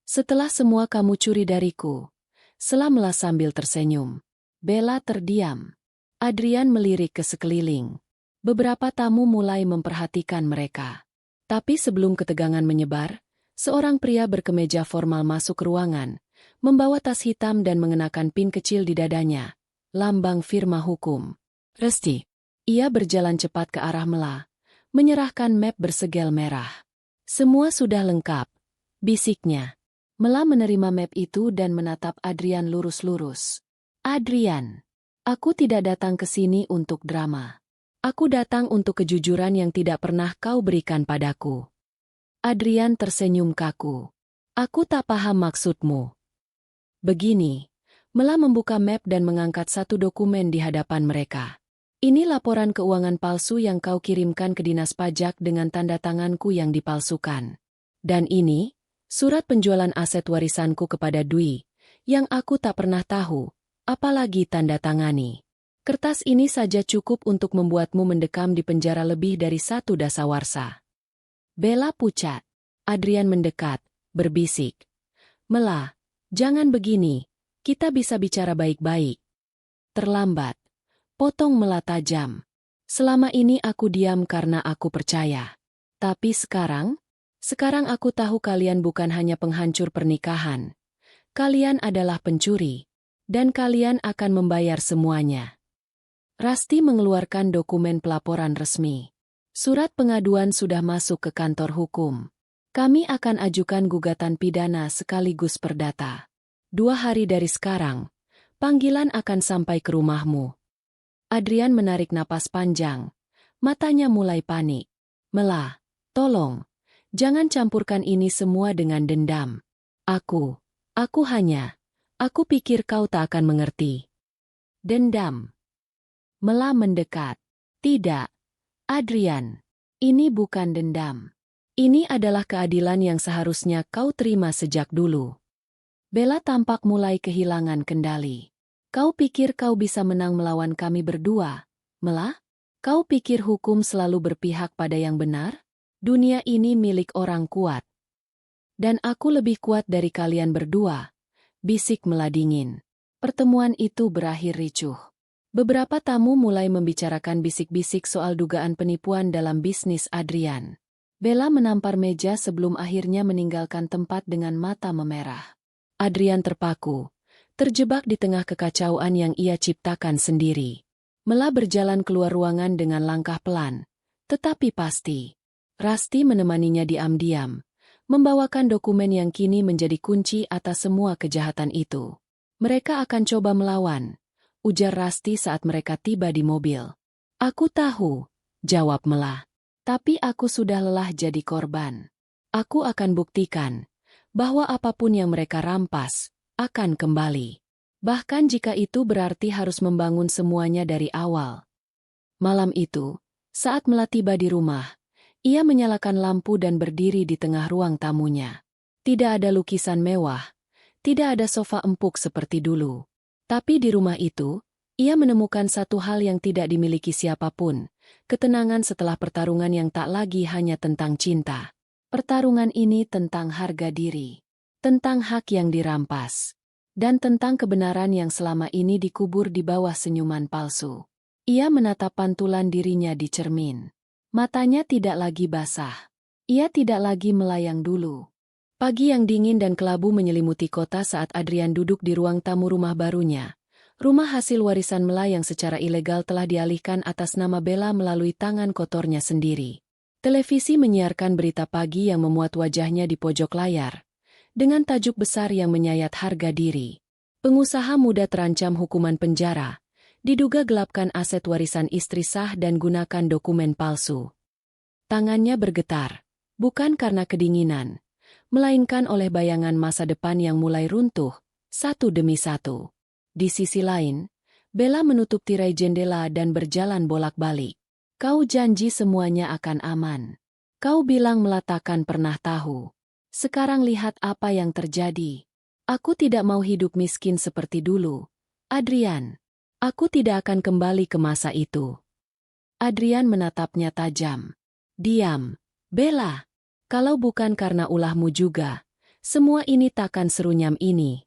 [SPEAKER 1] Setelah semua kamu curi dariku. Sela Mela sambil tersenyum. Bella terdiam. Adrian melirik ke sekeliling. Beberapa tamu mulai memperhatikan mereka. Tapi sebelum ketegangan menyebar, seorang pria berkemeja formal masuk ke ruangan, membawa tas hitam dan mengenakan pin kecil di dadanya, lambang firma hukum. Resti. Ia berjalan cepat ke arah Mela, menyerahkan map bersegel merah. Semua sudah lengkap, bisiknya. Mela menerima map itu dan menatap Adrian lurus-lurus. Adrian, aku tidak datang ke sini untuk drama. Aku datang untuk kejujuran yang tidak pernah kau berikan padaku. Adrian tersenyum kaku. Aku tak paham maksudmu. Begini, Mela membuka map dan mengangkat satu dokumen di hadapan mereka. Ini laporan keuangan palsu yang kau kirimkan ke dinas pajak dengan tanda tanganku yang dipalsukan. Dan ini, surat penjualan aset warisanku kepada Dwi, yang aku tak pernah tahu, apalagi tanda tangani. Kertas ini saja cukup untuk membuatmu mendekam di penjara lebih dari 1 dasawarsa. Bella pucat. Adrian mendekat, berbisik. Mela, jangan begini, kita bisa bicara baik-baik. Terlambat. Potong Mela tajam. Selama ini aku diam karena aku percaya. Tapi sekarang aku tahu kalian bukan hanya penghancur pernikahan. Kalian adalah pencuri. Dan kalian akan membayar semuanya. Rasti mengeluarkan dokumen pelaporan resmi. Surat pengaduan sudah masuk ke kantor hukum. Kami akan ajukan gugatan pidana sekaligus perdata. 2 hari dari sekarang, panggilan akan sampai ke rumahmu. Adrian menarik napas panjang. Matanya mulai panik. Mela, tolong, jangan campurkan ini semua dengan dendam. Aku pikir kau tak akan mengerti. Dendam. Mela mendekat. Tidak, Adrian. Ini bukan dendam. Ini adalah keadilan yang seharusnya kau terima sejak dulu. Bella tampak mulai kehilangan kendali. Kau pikir kau bisa menang melawan kami berdua, Mela? Kau pikir hukum selalu berpihak pada yang benar? Dunia ini milik orang kuat. Dan aku lebih kuat dari kalian berdua, bisik Mela dingin. Pertemuan itu berakhir ricuh. Beberapa tamu mulai membicarakan bisik-bisik soal dugaan penipuan dalam bisnis Adrian. Bella menampar meja sebelum akhirnya meninggalkan tempat dengan mata memerah. Adrian terpaku, terjebak di tengah kekacauan yang ia ciptakan sendiri. Mela berjalan keluar ruangan dengan langkah pelan, tetapi pasti. Rasti menemaninya diam-diam, membawakan dokumen yang kini menjadi kunci atas semua kejahatan itu. Mereka akan coba melawan, ujar Rasti saat mereka tiba di mobil. Aku tahu, jawab Mela. Tapi aku sudah lelah jadi korban. Aku akan buktikan bahwa apapun yang mereka rampas akan kembali. Bahkan jika itu berarti harus membangun semuanya dari awal. Malam itu, saat Mela tiba di rumah, ia menyalakan lampu dan berdiri di tengah ruang tamunya. Tidak ada lukisan mewah, tidak ada sofa empuk seperti dulu. Tapi di rumah itu, ia menemukan satu hal yang tidak dimiliki siapapun, ketenangan setelah pertarungan yang tak lagi hanya tentang cinta. Pertarungan ini tentang harga diri, tentang hak yang dirampas, dan tentang kebenaran yang selama ini dikubur di bawah senyuman palsu. Ia menatap pantulan dirinya di cermin. Matanya tidak lagi basah. Ia tidak lagi melayang dulu. Pagi yang dingin dan kelabu menyelimuti kota saat Adrian duduk di ruang tamu rumah barunya. Rumah hasil warisan Mela yang secara ilegal telah dialihkan atas nama Bella melalui tangan kotornya sendiri. Televisi menyiarkan berita pagi yang memuat wajahnya di pojok layar, dengan tajuk besar yang menyayat harga diri. Pengusaha muda terancam hukuman penjara, diduga gelapkan aset warisan istri sah dan gunakan dokumen palsu. Tangannya bergetar, bukan karena kedinginan, melainkan oleh bayangan masa depan yang mulai runtuh, satu demi satu. Di sisi lain, Bella menutup tirai jendela dan berjalan bolak-balik. Kau janji semuanya akan aman. Kau bilang Mela takkan pernah tahu. Sekarang lihat apa yang terjadi. Aku tidak mau hidup miskin seperti dulu. Adrian, aku tidak akan kembali ke masa itu. Adrian menatapnya tajam. Diam, Bella. Kalau bukan karena ulahmu juga, semua ini takkan serunyam ini.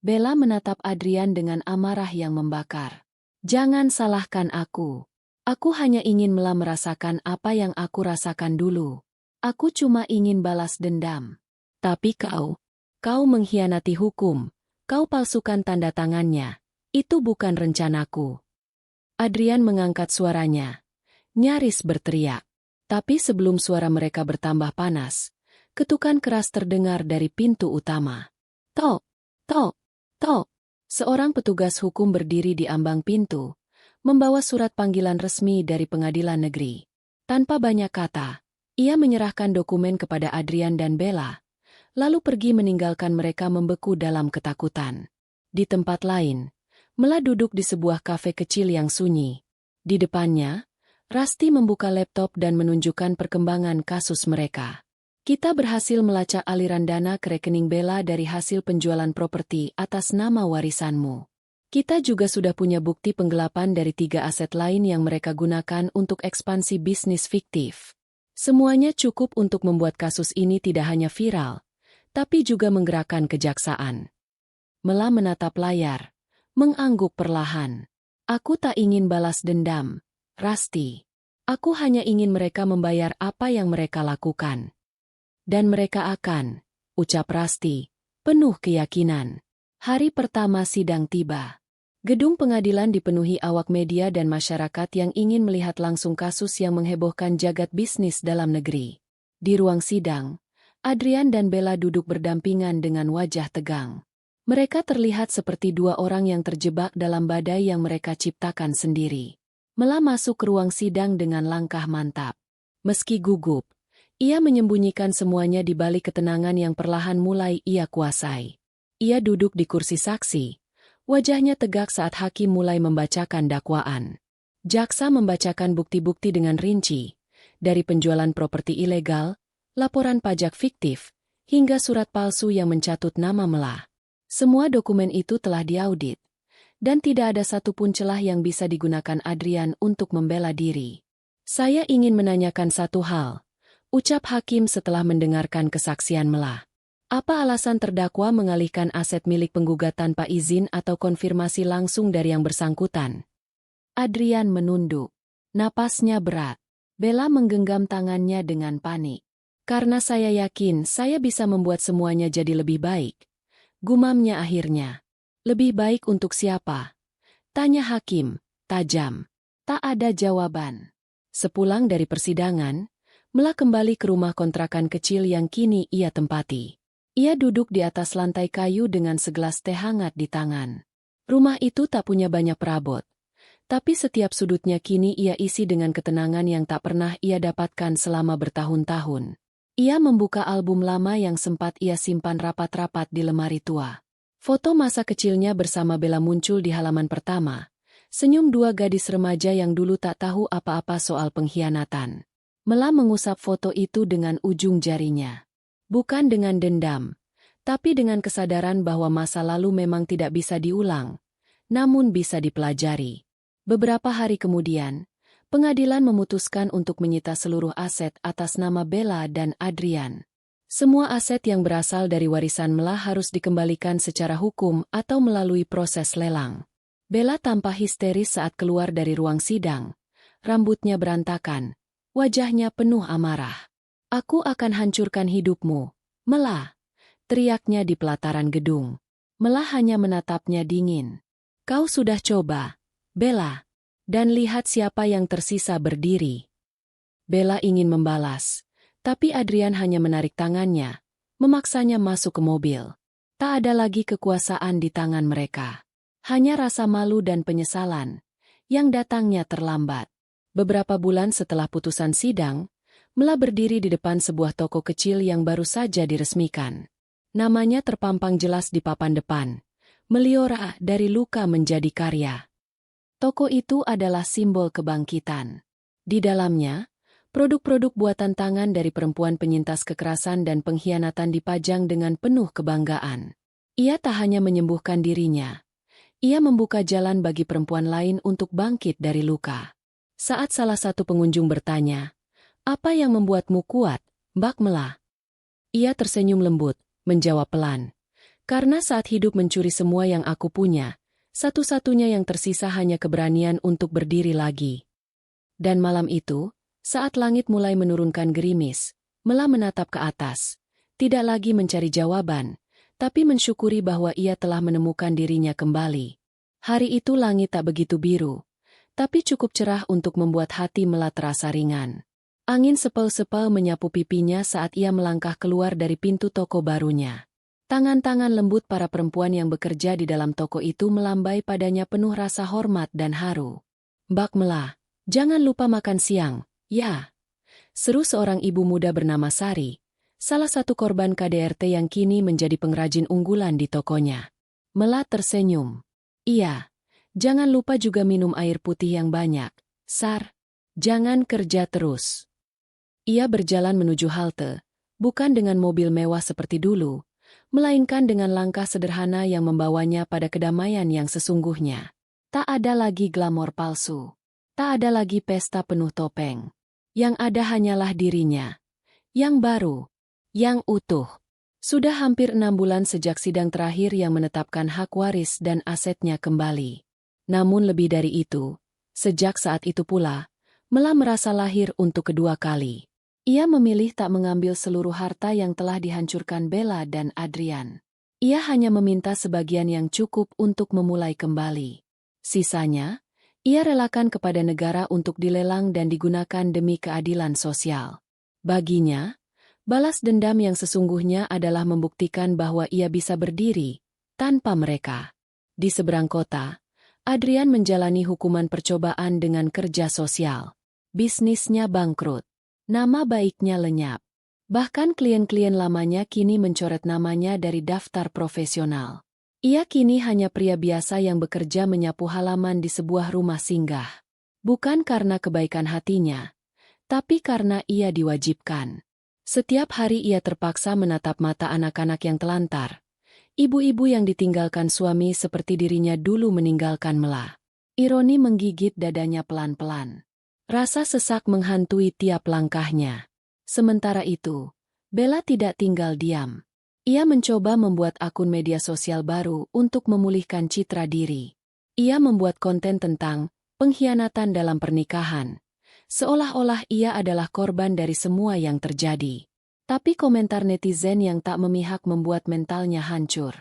[SPEAKER 1] Bella menatap Adrian dengan amarah yang membakar. Jangan salahkan aku. Aku hanya ingin Mela merasakan apa yang aku rasakan dulu. Aku cuma ingin balas dendam. Tapi kau mengkhianati hukum. Kau palsukan tanda tangannya. Itu bukan rencanaku. Adrian mengangkat suaranya, nyaris berteriak. Tapi sebelum suara mereka bertambah panas, ketukan keras terdengar dari pintu utama. Tok, tok, tok. Seorang petugas hukum berdiri di ambang pintu, membawa surat panggilan resmi dari pengadilan negeri. Tanpa banyak kata, ia menyerahkan dokumen kepada Adrian dan Bella, lalu pergi meninggalkan mereka membeku dalam ketakutan. Di tempat lain, Mela duduk di sebuah kafe kecil yang sunyi. Di depannya, Rasti membuka laptop dan menunjukkan perkembangan kasus mereka. Kita berhasil melacak aliran dana ke rekening Bella dari hasil penjualan properti atas nama warisanmu. Kita juga sudah punya bukti penggelapan dari 3 aset lain yang mereka gunakan untuk ekspansi bisnis fiktif. Semuanya cukup untuk membuat kasus ini tidak hanya viral, tapi juga menggerakkan kejaksaan. Mela menatap layar, mengangguk perlahan. Aku tak ingin balas dendam, Rasti. Aku hanya ingin mereka membayar apa yang mereka lakukan. Dan mereka akan, ucap Rasti, penuh keyakinan. Hari pertama sidang tiba. Gedung pengadilan dipenuhi awak media dan masyarakat yang ingin melihat langsung kasus yang menghebohkan jagat bisnis dalam negeri. Di ruang sidang, Adrian dan Bella duduk berdampingan dengan wajah tegang. Mereka terlihat seperti dua orang yang terjebak dalam badai yang mereka ciptakan sendiri. Mela masuk ke ruang sidang dengan langkah mantap. Meski gugup, ia menyembunyikan semuanya di balik ketenangan yang perlahan mulai ia kuasai. Ia duduk di kursi saksi. Wajahnya tegak saat hakim mulai membacakan dakwaan. Jaksa membacakan bukti-bukti dengan rinci, dari penjualan properti ilegal, laporan pajak fiktif, hingga surat palsu yang mencatut nama Mela. Semua dokumen itu telah diaudit, dan tidak ada satupun celah yang bisa digunakan Adrian untuk membela diri. Saya ingin menanyakan satu hal, ucap hakim setelah mendengarkan kesaksian Mela. Apa alasan terdakwa mengalihkan aset milik penggugat tanpa izin atau konfirmasi langsung dari yang bersangkutan? Adrian menunduk. Napasnya berat. Bella menggenggam tangannya dengan panik. Karena saya yakin saya bisa membuat semuanya jadi lebih baik. Gumamnya akhirnya. Lebih baik untuk siapa? Tanya hakim, tajam. Tak ada jawaban. Sepulang dari persidangan, Mela kembali ke rumah kontrakan kecil yang kini ia tempati. Ia duduk di atas lantai kayu dengan segelas teh hangat di tangan. Rumah itu tak punya banyak perabot, tapi setiap sudutnya kini ia isi dengan ketenangan yang tak pernah ia dapatkan selama bertahun-tahun. Ia membuka album lama yang sempat ia simpan rapat-rapat di lemari tua. Foto masa kecilnya bersama Bella muncul di halaman pertama. Senyum dua gadis remaja yang dulu tak tahu apa-apa soal pengkhianatan. Mela mengusap foto itu dengan ujung jarinya. Bukan dengan dendam, tapi dengan kesadaran bahwa masa lalu memang tidak bisa diulang, namun bisa dipelajari. Beberapa hari kemudian, pengadilan memutuskan untuk menyita seluruh aset atas nama Bella dan Adrian. Semua aset yang berasal dari warisan Mela harus dikembalikan secara hukum atau melalui proses lelang. Bella tampak histeris saat keluar dari ruang sidang. Rambutnya berantakan, wajahnya penuh amarah. Aku akan hancurkan hidupmu, Mela, teriaknya di pelataran gedung. Mela hanya menatapnya dingin. Kau sudah coba, Bella, dan lihat siapa yang tersisa berdiri. Bella ingin membalas, tapi Adrian hanya menarik tangannya, memaksanya masuk ke mobil. Tak ada lagi kekuasaan di tangan mereka. Hanya rasa malu dan penyesalan, yang datangnya terlambat. Beberapa bulan setelah putusan sidang, Mela berdiri di depan sebuah toko kecil yang baru saja diresmikan. Namanya terpampang jelas di papan depan. Meliora dari luka menjadi karya. Toko itu adalah simbol kebangkitan. Di dalamnya, produk-produk buatan tangan dari perempuan penyintas kekerasan dan pengkhianatan dipajang dengan penuh kebanggaan. Ia tak hanya menyembuhkan dirinya. Ia membuka jalan bagi perempuan lain untuk bangkit dari luka. Saat salah satu pengunjung bertanya, "Apa yang membuatmu kuat, Mbak Mela?" Ia tersenyum lembut, menjawab pelan. "Karena saat hidup mencuri semua yang aku punya, satu-satunya yang tersisa hanya keberanian untuk berdiri lagi." Dan malam itu, saat langit mulai menurunkan gerimis, Mela menatap ke atas. Tidak lagi mencari jawaban, tapi mensyukuri bahwa ia telah menemukan dirinya kembali. Hari itu langit tak begitu biru, tapi cukup cerah untuk membuat hati Mela terasa ringan. Angin sepel-sepel menyapu pipinya saat ia melangkah keluar dari pintu toko barunya. Tangan-tangan lembut para perempuan yang bekerja di dalam toko itu melambai padanya penuh rasa hormat dan haru. "Mbak Mela, jangan lupa makan siang, ya?" seru seorang ibu muda bernama Sari, salah satu korban KDRT yang kini menjadi pengrajin unggulan di tokonya. Mela tersenyum. "Iya, jangan lupa juga minum air putih yang banyak, Sar. Jangan kerja terus." Ia berjalan menuju halte, bukan dengan mobil mewah seperti dulu, melainkan dengan langkah sederhana yang membawanya pada kedamaian yang sesungguhnya. Tak ada lagi glamor palsu. Tak ada lagi pesta penuh topeng. Yang ada hanyalah dirinya. Yang baru. Yang utuh. Sudah hampir 6 bulan sejak sidang terakhir yang menetapkan hak waris dan asetnya kembali. Namun lebih dari itu, sejak saat itu pula, Mela merasa lahir untuk kedua kali. Ia memilih tak mengambil seluruh harta yang telah dihancurkan Bella dan Adrian. Ia hanya meminta sebagian yang cukup untuk memulai kembali. Sisanya, ia relakan kepada negara untuk dilelang dan digunakan demi keadilan sosial. Baginya, balas dendam yang sesungguhnya adalah membuktikan bahwa ia bisa berdiri, tanpa mereka. Di seberang kota, Adrian menjalani hukuman percobaan dengan kerja sosial. Bisnisnya bangkrut. Nama baiknya lenyap. Bahkan klien-klien lamanya kini mencoret namanya dari daftar profesional. Ia kini hanya pria biasa yang bekerja menyapu halaman di sebuah rumah singgah. Bukan karena kebaikan hatinya, tapi karena ia diwajibkan. Setiap hari ia terpaksa menatap mata anak-anak yang telantar. Ibu-ibu yang ditinggalkan suami seperti dirinya dulu meninggalkan Mela. Ironi menggigit dadanya pelan-pelan. Rasa sesak menghantui tiap langkahnya. Sementara itu, Bella tidak tinggal diam. Ia mencoba membuat akun media sosial baru untuk memulihkan citra diri. Ia membuat konten tentang pengkhianatan dalam pernikahan. Seolah-olah ia adalah korban dari semua yang terjadi. Tapi komentar netizen yang tak memihak membuat mentalnya hancur.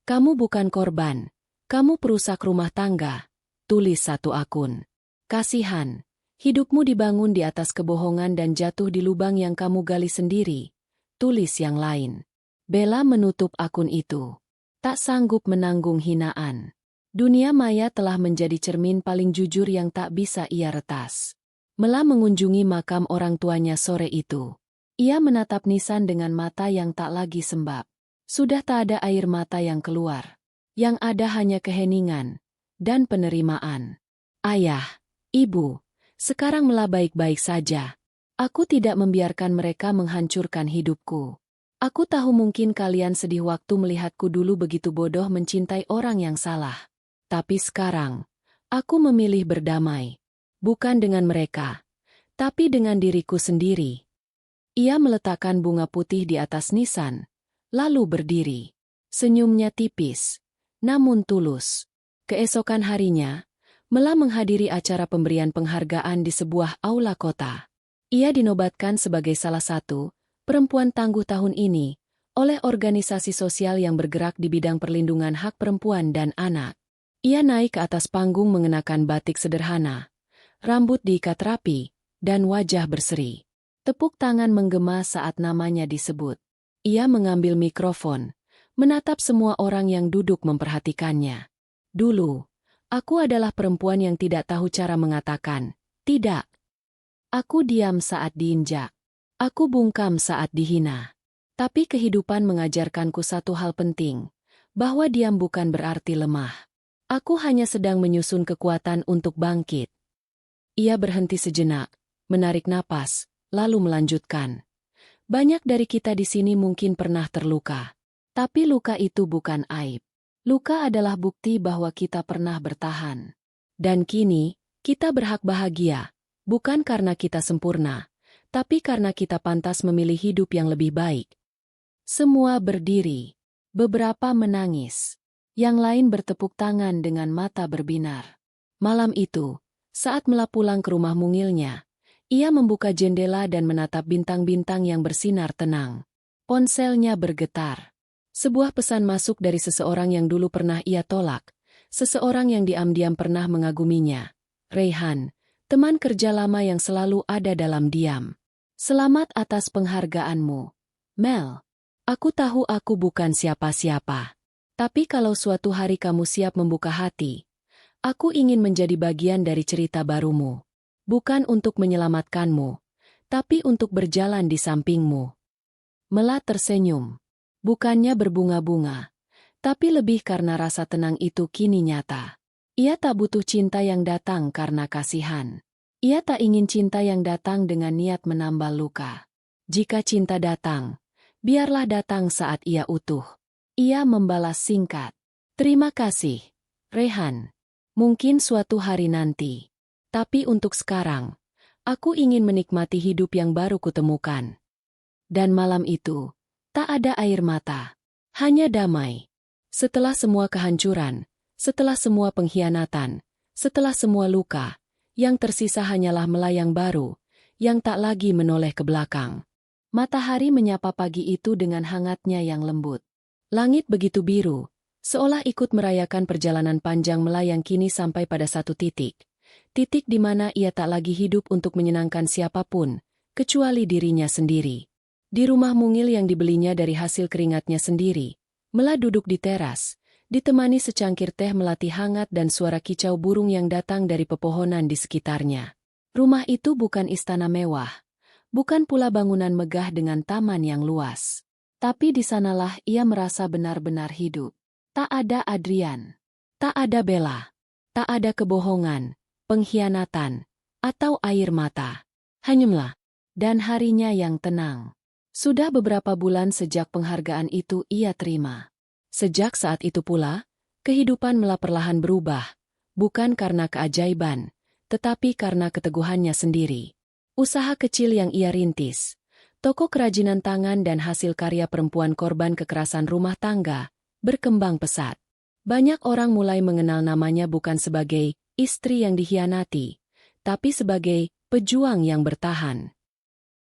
[SPEAKER 1] "Kamu bukan korban. Kamu perusak rumah tangga," tulis satu akun. "Kasihan. Hidupmu dibangun di atas kebohongan dan jatuh di lubang yang kamu gali sendiri," tulis yang lain. Bella menutup akun itu. Tak sanggup menanggung hinaan. Dunia maya telah menjadi cermin paling jujur yang tak bisa ia retas. Mela mengunjungi makam orang tuanya sore itu. Ia menatap nisan dengan mata yang tak lagi sembab. Sudah tak ada air mata yang keluar. Yang ada hanya keheningan dan penerimaan. "Ayah, Ibu, sekarang Mela baik-baik saja. Aku tidak membiarkan mereka menghancurkan hidupku. Aku tahu mungkin kalian sedih waktu melihatku dulu begitu bodoh mencintai orang yang salah. Tapi sekarang, aku memilih berdamai. Bukan dengan mereka, tapi dengan diriku sendiri." Ia meletakkan bunga putih di atas nisan, lalu berdiri. Senyumnya tipis, namun tulus. Keesokan harinya, Mela menghadiri acara pemberian penghargaan di sebuah aula kota. Ia dinobatkan sebagai salah satu perempuan tangguh tahun ini oleh organisasi sosial yang bergerak di bidang perlindungan hak perempuan dan anak. Ia naik ke atas panggung mengenakan batik sederhana, rambut diikat rapi, dan wajah berseri. Tepuk tangan menggema saat namanya disebut. Ia mengambil mikrofon, menatap semua orang yang duduk memperhatikannya. "Dulu, aku adalah perempuan yang tidak tahu cara mengatakan tidak. Aku diam saat diinjak. Aku bungkam saat dihina. Tapi kehidupan mengajarkanku satu hal penting, bahwa diam bukan berarti lemah. Aku hanya sedang menyusun kekuatan untuk bangkit." Ia berhenti sejenak, menarik napas, lalu melanjutkan. "Banyak dari kita di sini mungkin pernah terluka. Tapi luka itu bukan aib. Luka adalah bukti bahwa kita pernah bertahan. Dan kini, kita berhak bahagia, bukan karena kita sempurna, tapi karena kita pantas memilih hidup yang lebih baik." Semua berdiri. Beberapa menangis. Yang lain bertepuk tangan dengan mata berbinar. Malam itu, saat Mela pulang ke rumah mungilnya, ia membuka jendela dan menatap bintang-bintang yang bersinar tenang. Ponselnya bergetar. Sebuah pesan masuk dari seseorang yang dulu pernah ia tolak, seseorang yang diam-diam pernah mengaguminya. "Reyhan, teman kerja lama yang selalu ada dalam diam. Selamat atas penghargaanmu. Mel, aku tahu aku bukan siapa-siapa. Tapi kalau suatu hari kamu siap membuka hati, aku ingin menjadi bagian dari cerita barumu. Bukan untuk menyelamatkanmu, tapi untuk berjalan di sampingmu." Mela tersenyum. Bukannya berbunga-bunga, tapi lebih karena rasa tenang itu kini nyata. Ia tak butuh cinta yang datang karena kasihan. Ia tak ingin cinta yang datang dengan niat menambal luka. Jika cinta datang, biarlah datang saat ia utuh. Ia membalas singkat. "Terima kasih, Reyhan. Mungkin suatu hari nanti. Tapi untuk sekarang, aku ingin menikmati hidup yang baru kutemukan." Dan malam itu, tak ada air mata. Hanya damai. Setelah semua kehancuran, setelah semua pengkhianatan, setelah semua luka, yang tersisa hanyalah melayang baru, yang tak lagi menoleh ke belakang. Matahari menyapa pagi itu dengan hangatnya yang lembut. Langit begitu biru, seolah ikut merayakan perjalanan panjang melayang kini sampai pada satu titik. Titik di mana ia tak lagi hidup untuk menyenangkan siapapun, kecuali dirinya sendiri. Di rumah mungil yang dibelinya dari hasil keringatnya sendiri, Mela duduk di teras. ditemani secangkir teh melati hangat dan suara kicau burung yang datang dari pepohonan di sekitarnya. Rumah itu bukan istana mewah, bukan pula bangunan megah dengan taman yang luas. Tapi di sanalah ia merasa benar-benar hidup. Tak ada Adrian, tak ada Bella, tak ada kebohongan, pengkhianatan, atau air mata. Hanyumlah, dan harinya yang tenang. Sudah beberapa bulan sejak penghargaan itu ia terima. Sejak saat itu pula, kehidupan Mela perlahan berubah, bukan karena keajaiban, tetapi karena keteguhannya sendiri. Usaha kecil yang ia rintis, toko kerajinan tangan dan hasil karya perempuan korban kekerasan rumah tangga, berkembang pesat. Banyak orang mulai mengenal namanya bukan sebagai istri yang dikhianati, tapi sebagai pejuang yang bertahan.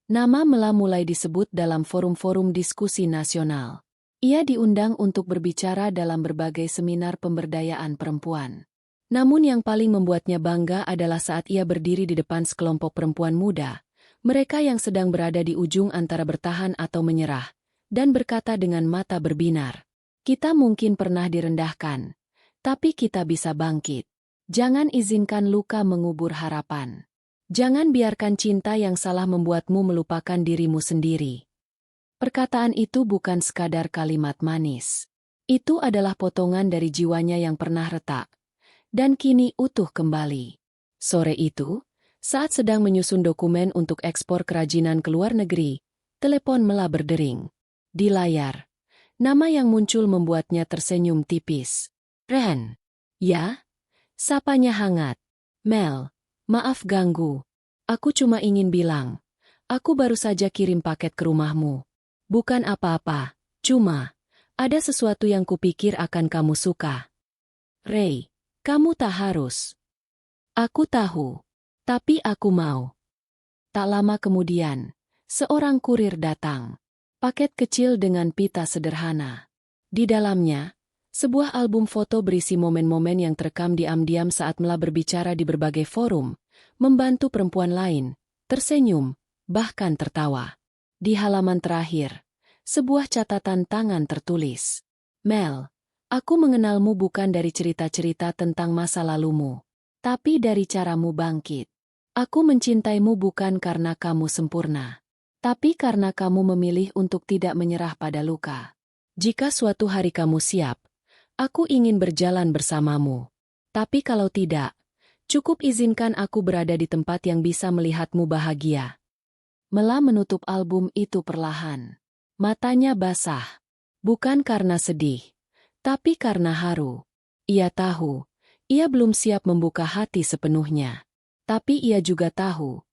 [SPEAKER 1] Nama Mela mulai disebut dalam forum-forum diskusi nasional. Ia diundang untuk berbicara dalam berbagai seminar pemberdayaan perempuan. Namun yang paling membuatnya bangga adalah saat ia berdiri di depan sekelompok perempuan muda, mereka yang sedang berada di ujung antara bertahan atau menyerah, dan berkata dengan mata berbinar, "Kita mungkin pernah direndahkan, tapi kita bisa bangkit. Jangan izinkan luka mengubur harapan. Jangan biarkan cinta yang salah membuatmu melupakan dirimu sendiri." Perkataan itu bukan sekadar kalimat manis. Itu adalah potongan dari jiwanya yang pernah retak, dan kini utuh kembali. Sore itu, saat sedang menyusun dokumen untuk ekspor kerajinan ke luar negeri, telepon Mela berdering. Di layar, nama yang muncul membuatnya tersenyum tipis. "Ren." "Ya?" Sapanya hangat. "Mel, maaf ganggu. Aku cuma ingin bilang, aku baru saja kirim paket ke rumahmu. Bukan apa-apa, cuma ada sesuatu yang kupikir akan kamu suka." "Ray, kamu tak harus." "Aku tahu. Tapi aku mau." Tak lama kemudian, seorang kurir datang. Paket kecil dengan pita sederhana. Di dalamnya, sebuah album foto berisi momen-momen yang terekam diam-diam saat Mela berbicara di berbagai forum, membantu perempuan lain, tersenyum, bahkan tertawa. Di halaman terakhir, sebuah catatan tangan tertulis. "Mel, aku mengenalmu bukan dari cerita-cerita tentang masa lalumu, tapi dari caramu bangkit. Aku mencintaimu bukan karena kamu sempurna, tapi karena kamu memilih untuk tidak menyerah pada luka. Jika suatu hari kamu siap, aku ingin berjalan bersamamu. Tapi kalau tidak, cukup izinkan aku berada di tempat yang bisa melihatmu bahagia." Mela menutup album itu perlahan. Matanya basah. Bukan karena sedih, tapi karena haru. Ia tahu, ia belum siap membuka hati sepenuhnya. Tapi ia juga tahu,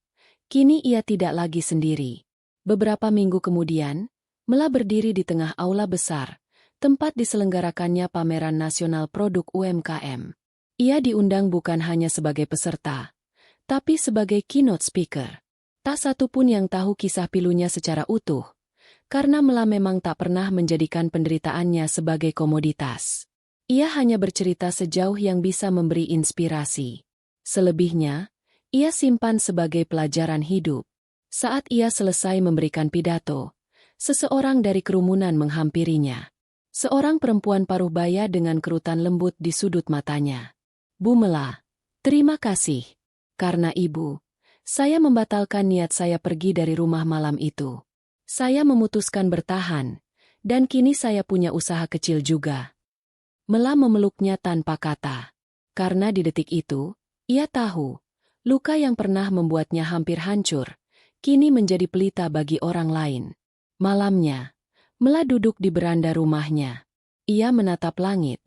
[SPEAKER 1] kini ia tidak lagi sendiri. Beberapa minggu kemudian, Mela berdiri di tengah aula besar, tempat diselenggarakannya pameran nasional produk UMKM. Ia diundang bukan hanya sebagai peserta, tapi sebagai keynote speaker. Tak satu pun yang tahu kisah pilunya secara utuh, karena Mela memang tak pernah menjadikan penderitaannya sebagai komoditas. Ia hanya bercerita sejauh yang bisa memberi inspirasi. Selebihnya, ia simpan sebagai pelajaran hidup. Saat ia selesai memberikan pidato, seseorang dari kerumunan menghampirinya. Seorang perempuan paruh baya dengan kerutan lembut di sudut matanya. "Bu Mela, terima kasih. Karena ibu, saya membatalkan niat saya pergi dari rumah malam itu. Saya memutuskan bertahan, dan kini saya punya usaha kecil juga." Mela memeluknya tanpa kata. Karena di detik itu, ia tahu, luka yang pernah membuatnya hampir hancur, kini menjadi pelita bagi orang lain. Malamnya, Mela duduk di beranda rumahnya. Ia menatap langit,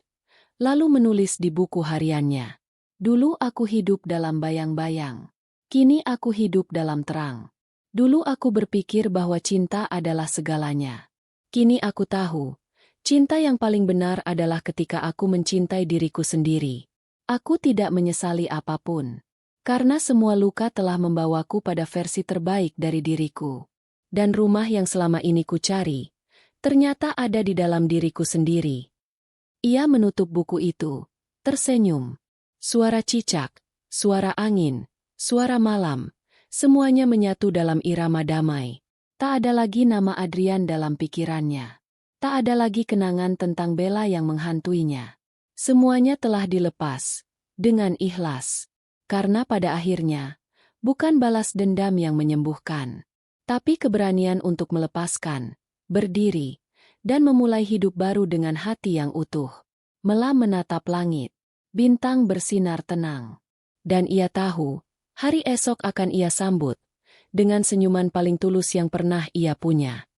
[SPEAKER 1] lalu menulis di buku hariannya. "Dulu aku hidup dalam bayang-bayang. Kini aku hidup dalam terang. Dulu aku berpikir bahwa cinta adalah segalanya. Kini aku tahu, cinta yang paling benar adalah ketika aku mencintai diriku sendiri. Aku tidak menyesali apapun. Karena semua luka telah membawaku pada versi terbaik dari diriku. Dan rumah yang selama ini ku cari, ternyata ada di dalam diriku sendiri." Ia menutup buku itu, tersenyum. Suara cicak, suara angin, suara malam, semuanya menyatu dalam irama damai. Tak ada lagi nama Adrian dalam pikirannya. Tak ada lagi kenangan tentang Bella yang menghantuinya. Semuanya telah dilepas, dengan ikhlas. Karena pada akhirnya, bukan balas dendam yang menyembuhkan, tapi keberanian untuk melepaskan, berdiri, dan memulai hidup baru dengan hati yang utuh. Mela menatap langit. Bintang bersinar tenang. Dan ia tahu, hari esok akan ia sambut, dengan senyuman paling tulus yang pernah ia punya.